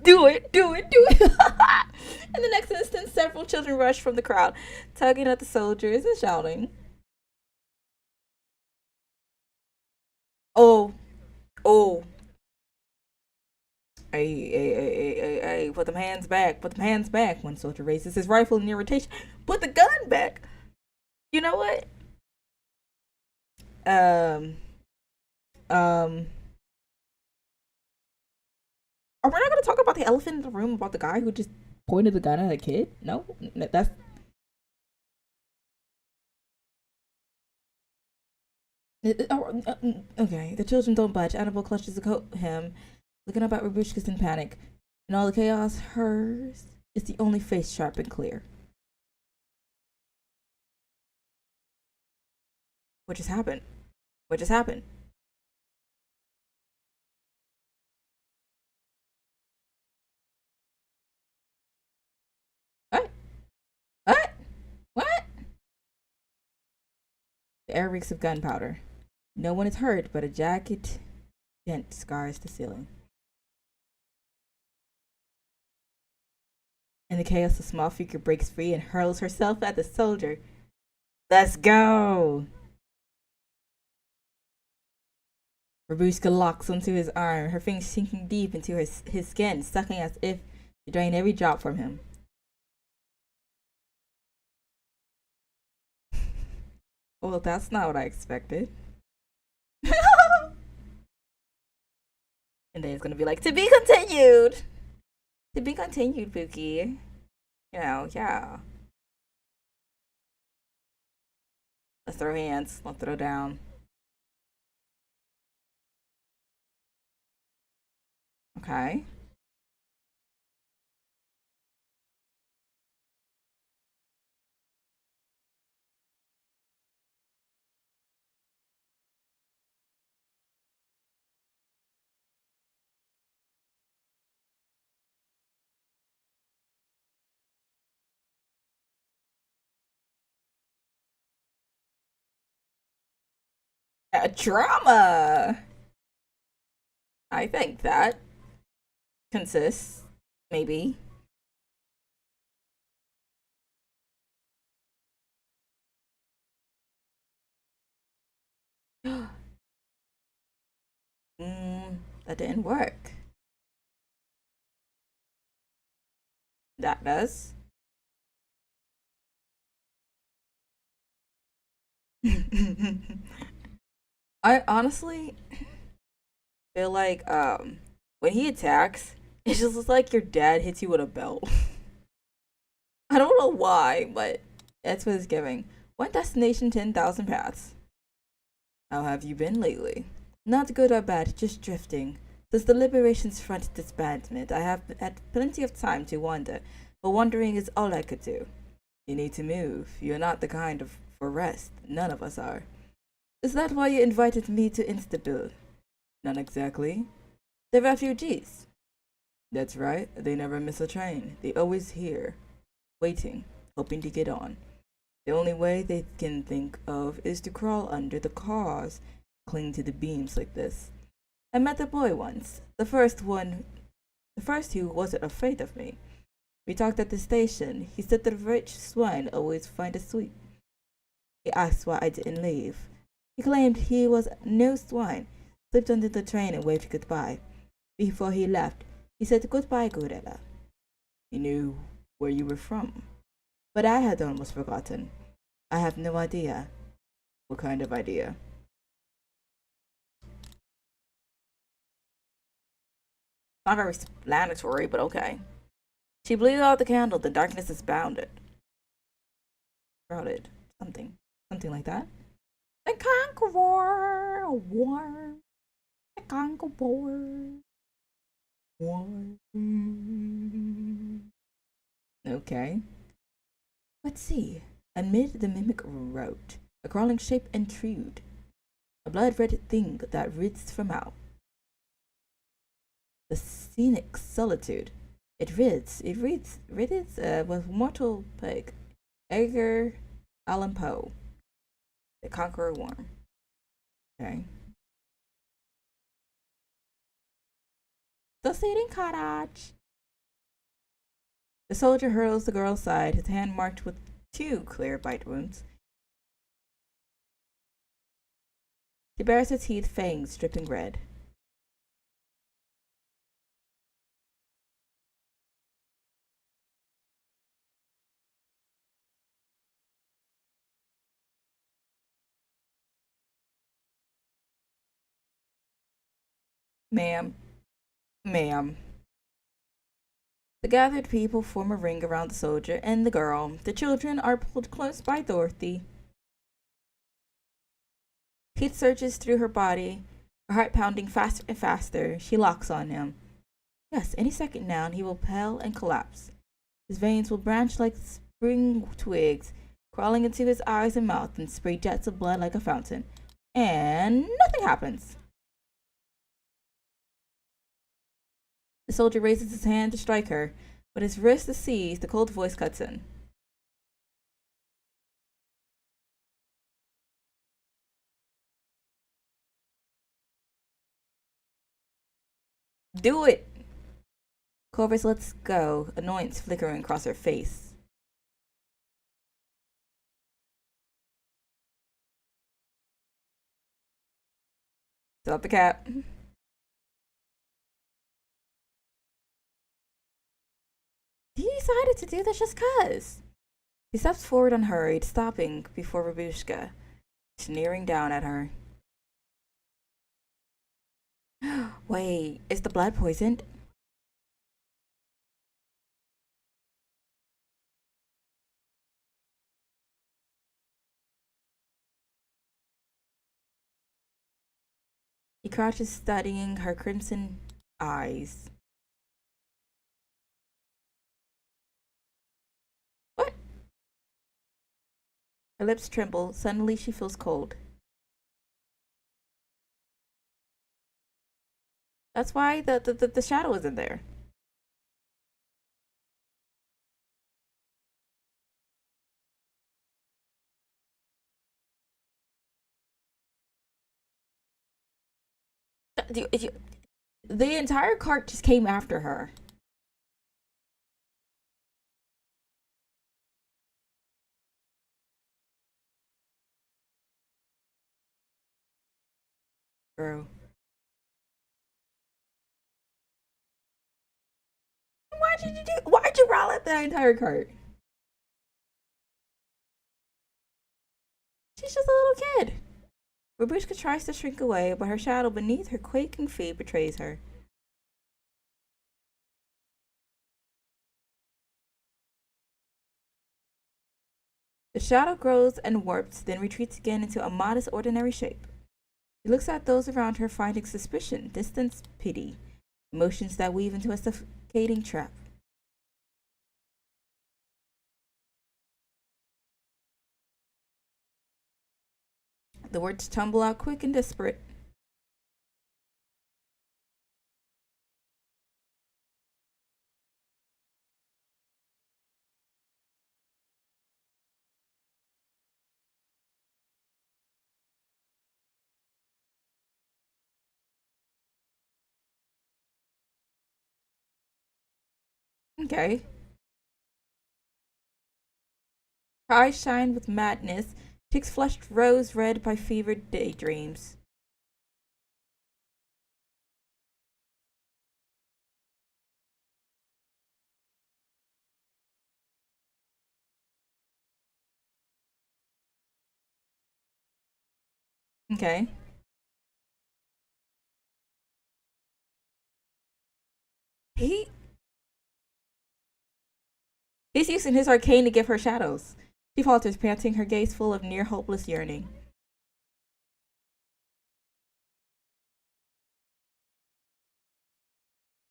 [SPEAKER 1] Do it, do it, do it. In the next instant, several children rushed from the crowd, tugging at the soldiers and shouting, "Oh, oh, hey, put them hands back, put them hands back." One soldier raises his rifle in irritation. Put the gun back. You know what? Um, um, are we not going to talk about the elephant in the room about the guy who just pointed the gun at a kid? No, that's okay. The children don't budge. Annabelle clutches him, looking up at Rabushkas in panic. In all the chaos, hers is the only face sharp and clear. What just happened? What just happened? What? What? What? The air reeks of gunpowder. No one is hurt, but a jagged dent scars the ceiling. In the chaos, a small figure breaks free and hurls herself at the soldier. Let's go! Rabushka locks onto his arm, her fingers sinking deep into his skin, sucking as if to drain every drop from him. Well, that's not what I expected. And then it's gonna be like, to be continued! To be continued, Pookie. You know, yeah. Let's throw hands. Let's throw down. Okay. Drama! I think that consists, maybe. That didn't work. That does. I honestly feel like when he attacks, it just looks like your dad hits you with a belt. I don't know why, but that's what it's giving. One destination, 10,000 paths. How have you been lately? Not good or bad, just drifting. Since the Liberations Front disbandment, I have had plenty of time to wander, but wandering is all I could do. You need to move. You're not the kind of for rest. None of us are. Is that why you invited me to Instabil? Not exactly. The refugees. That's right. They never miss a train. They always here, waiting, hoping to get on. The only way they can think of is to crawl under the cars, cling to the beams like this. I met a boy once, the first who wasn't afraid of me. We talked at the station. He said the rich swine always find a sweet. He asked why I didn't leave. He claimed he was no swine, slipped onto the train and waved goodbye. Before he left, he said goodbye, Gorilla. He knew where you were from. But I had almost forgotten. I have no idea. What kind of idea? Not very explanatory, but okay. She blew out the candle. The darkness is bounded. Shrouded. Something like that. The Conqueror! War. The Conqueror. War. Okay. Let's see. Amid the mimic rout, a crawling shape intrude. A blood-red thing that writhes from out. The scenic solitude. It reads with mortal pig. Edgar Allan Poe. The Conqueror Worm. Okay. Succeeding cottage. The soldier hurls the girl aside, his hand marked with two clear bite wounds. She bares her teeth, fangs dripping red. Ma'am, ma'am. The gathered people form a ring around the soldier and the girl. The children are pulled close by Dorothy. Heat surges through her body, her heart pounding faster and faster. She locks on him. Yes, any second now, and he will pale and collapse. His veins will branch like spring twigs, crawling into his eyes and mouth, and spray jets of blood like a fountain. And nothing happens. The soldier raises his hand to strike her, but his wrist is seized. The cold voice cuts in. Do it! Corvus lets go, annoyance flickering across her face. Stop the cap. He decided to do this just cuz. He steps forward unhurried, stopping before Rabushka, sneering down at her. Wait, is the blood poisoned? He crouches, studying her crimson eyes. What? Her lips tremble. Suddenly, she feels cold. That's why the shadow isn't there. The entire cart just came after her. Bro. Why'd you roll up that entire cart? She's just a little kid. Babushka tries to shrink away, but her shadow beneath her quaking feet betrays her. The shadow grows and warps, then retreats again into a modest, ordinary shape. She looks at those around her, finding suspicion, distance, pity, emotions that weave into a suffocating trap. The words tumble out quick and desperate. Okay. Her eyes shine with madness, cheeks flushed rose red by fevered daydreams. Okay. He he's using his arcane to give her shadows. She falters, panting, her gaze full of near hopeless yearning.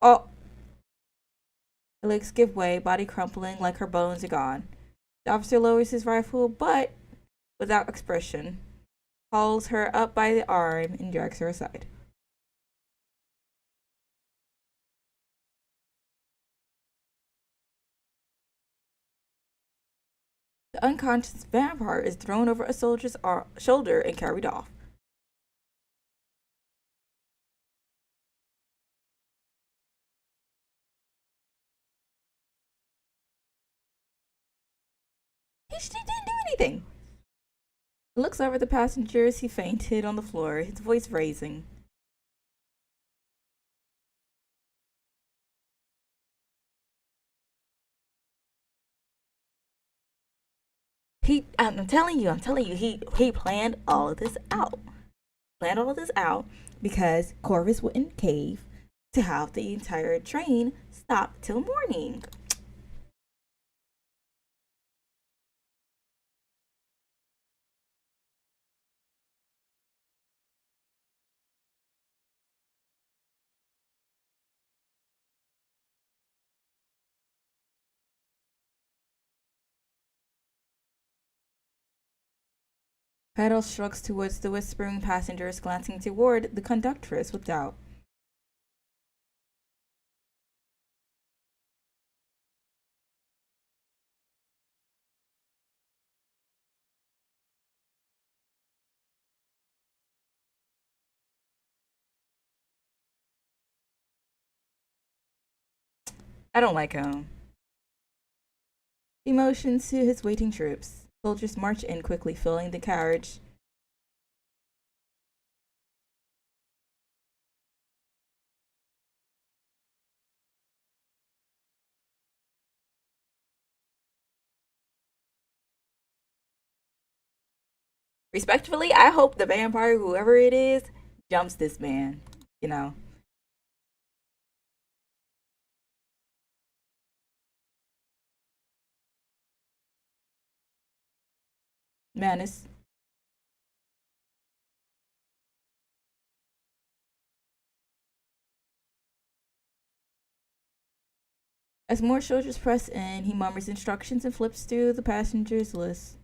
[SPEAKER 1] Oh, her legs give way, body crumpling like her bones are gone. The officer lowers his rifle, but without expression, hauls her up by the arm and drags her aside. The unconscious vampire is thrown over a soldier's shoulder and carried off. She didn't do anything. He looks over the passengers. He fainted on the floor, his voice raising. I'm telling you, he planned all of this out. Planned all of this out because Corvus wouldn't cave to have the entire train stop till morning. Pedal shrugs towards the whispering passengers, glancing toward the conductress with doubt. I don't like him. He motions to his waiting troops. Soldiers march in quickly, filling the carriage. Respectfully, I hope the vampire, whoever it is, jumps this man. You know, Manus. As more soldiers press in, he murmurs instructions and flips through the passengers' list.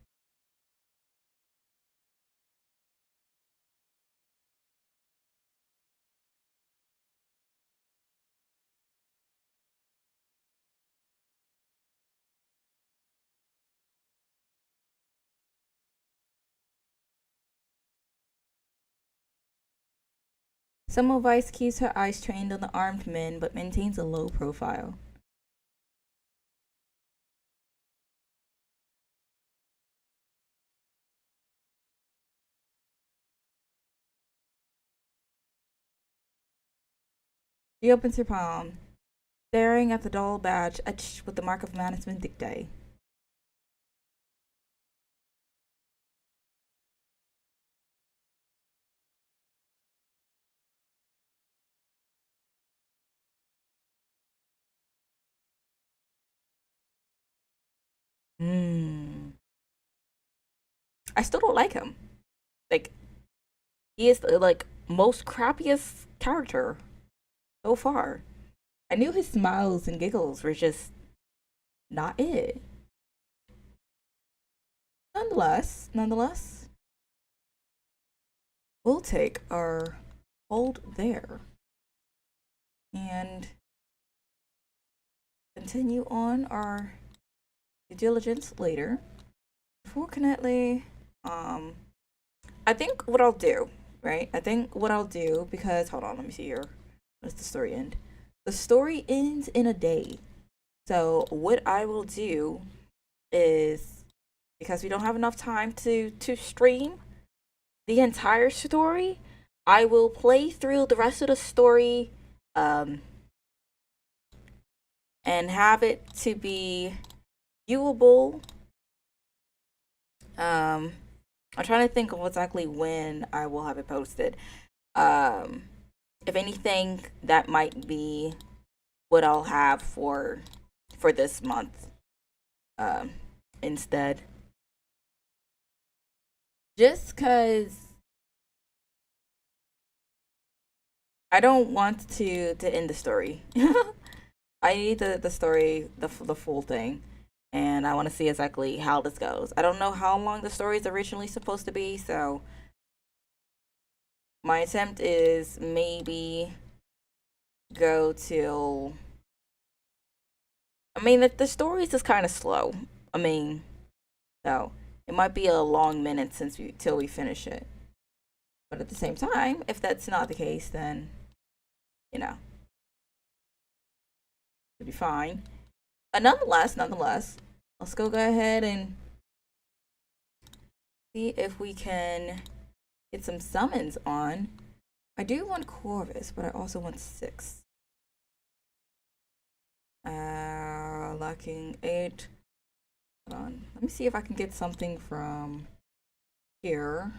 [SPEAKER 1] Semmelweis keeps her eyes trained on the armed men but maintains a low profile. She opens her palm, staring at the dull badge etched with the mark of management dictate. Hmm. I still don't like him. Like, he is the most crappiest character so far. I knew his smiles and giggles were just not it. Nonetheless, we'll take our hold there and continue on our due diligence later. Fortunately, I think what I'll do, right? I think what I'll do because hold on, let me see here. What's the story end? The story ends in a day. So what I will do is because we don't have enough time to stream the entire story, I will play through the rest of the story um and have it to be viewable. Um I'm trying to think of exactly when I will have it posted. Um if anything, that might be what I'll have for this month. Um Instead. Just cause I don't want to end the story. I need the story, the full thing, and I want to see exactly how this goes. I don't know how long the story is originally supposed to be, so my attempt is maybe go till. I mean, the story is just kind of slow. I mean, so it might be a long minute since we till we finish it. But at the same time, if that's not the case, then you know it'll be fine. Nonetheless, let's go ahead and See if we can get some summons on. I do want Corvus, but I also want 6. Lacking 8. Hold on. Let me see if I can get something from here.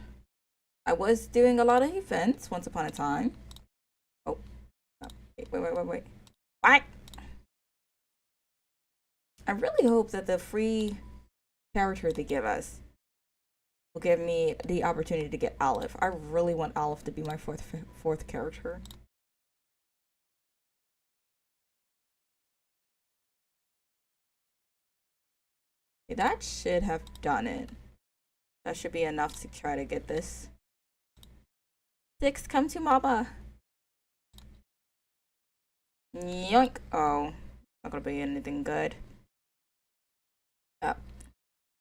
[SPEAKER 1] I was doing a lot of events once upon a time. Oh. Wait. What? I really hope that the free character they give us will give me the opportunity to get Aleph. I really want Aleph to be my fourth character. Okay, that should have done it. That should be enough to try to get this. 6, come to Mama. Yoink. Oh, not gonna be anything good. Yep.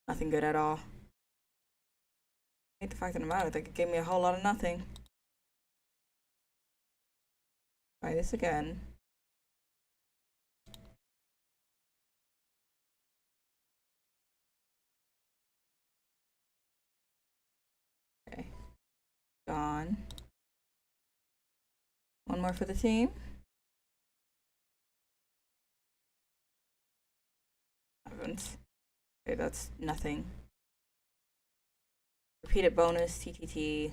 [SPEAKER 1] Nothing good at all. I hate the fact that I'm out of it. It gave me a whole lot of nothing. Try this again. Okay. Gone. One more for the team. Okay, that's nothing. Repeated bonus, TTT.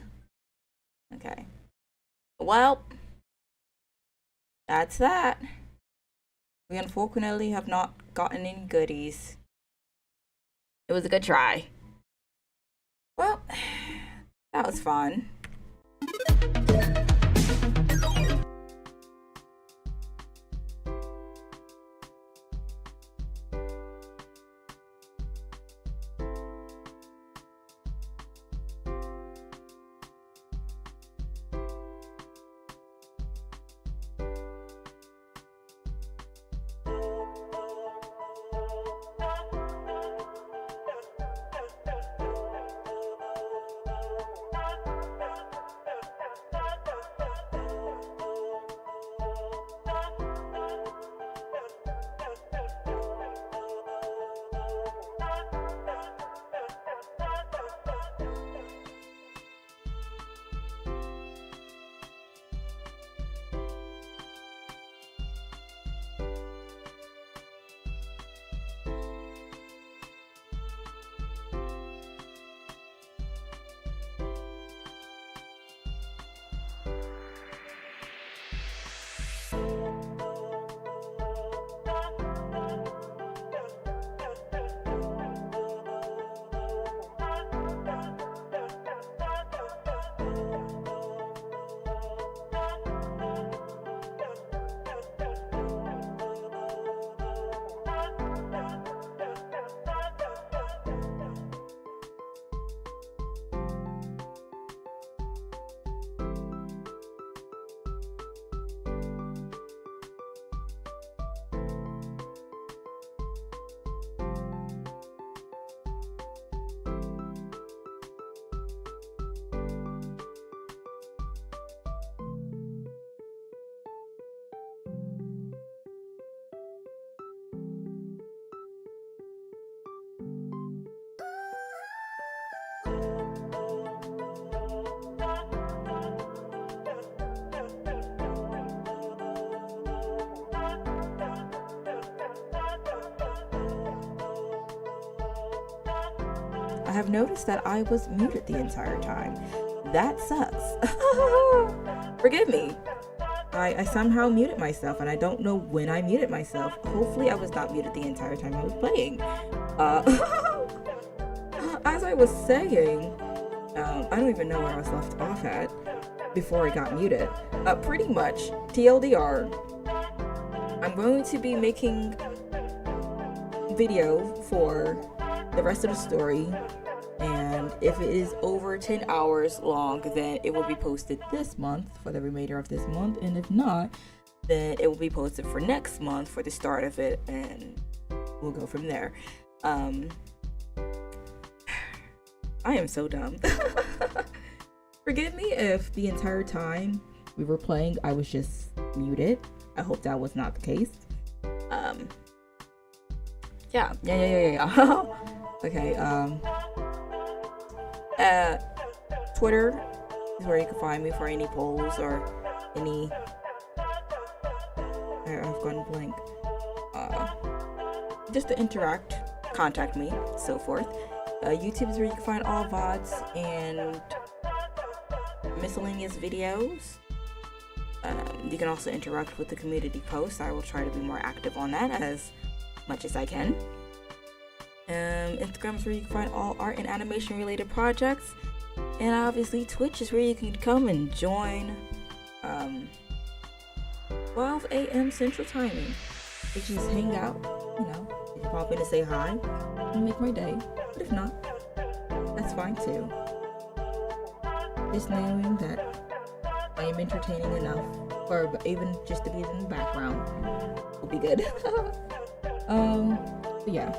[SPEAKER 1] Okay. Well, that's that. We unfortunately have not gotten any goodies. It was a good try. Well, that was fun. I have noticed that I was muted the entire time. That sucks. Forgive me. I somehow muted myself, and I don't know when I muted myself. Hopefully I was not muted the entire time I was playing. As I was saying, I don't even know where I was left off at before I got muted. Pretty much, TLDR, I'm going to be making video for the rest of the story, and if it is over 10 hours long, then it will be posted this month for the remainder of this month, and if not, then it will be posted for next month for the start of it, and we'll go from there. I am so dumb. Forgive me if the entire time we were playing I was just muted. I hope that was not the case. Yeah. Okay, Twitter is where you can find me for any polls or any. I've gone blank. Just to interact, contact me, so forth. YouTube is where you can find all VODs and miscellaneous videos. You can also interact with the community posts. I will try to be more active on that as much as I can. Instagram is where you can find all art and animation related projects. And obviously Twitch is where you can come and join 12 a.m. Central Timing. You just hang out, if you pop in to say hi and make my day. But if not, that's fine too. Just knowing that I am entertaining enough, or even just to be in the background, will be good. But yeah.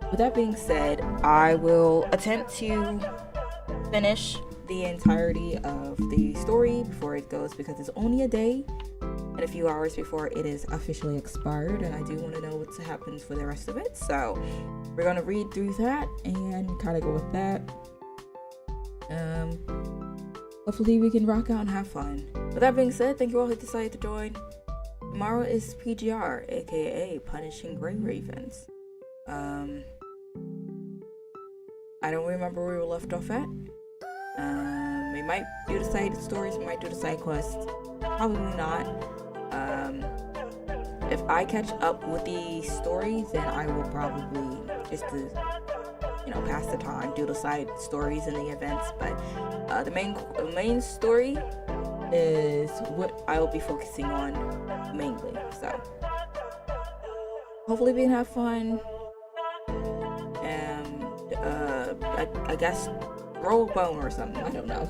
[SPEAKER 1] With that being said, I will attempt to finish the entirety of the story before it goes, because it's only a day and a few hours before it is officially expired, and I do want to know what happens for the rest of it. So we're gonna read through that and kind of go with that. Hopefully we can rock out and have fun. With that being said, thank you all who decided to join. Tomorrow is PGR, aka Punishing Grey Ravens. I don't remember where we left off at. We might do the side stories, we might do the side quests. Probably not. If I catch up with the story, then I will probably just to, pass the time, do the side stories and the events. But the main story is what I will be focusing on mainly. So hopefully we can have fun. I guess roll a bone or something, I don't know.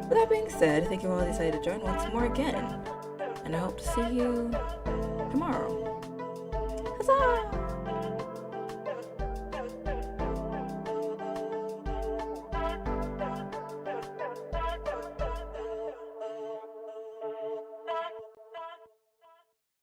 [SPEAKER 1] With that being said, thank you all decided to join once more again, and I hope to see you tomorrow. Huzzah!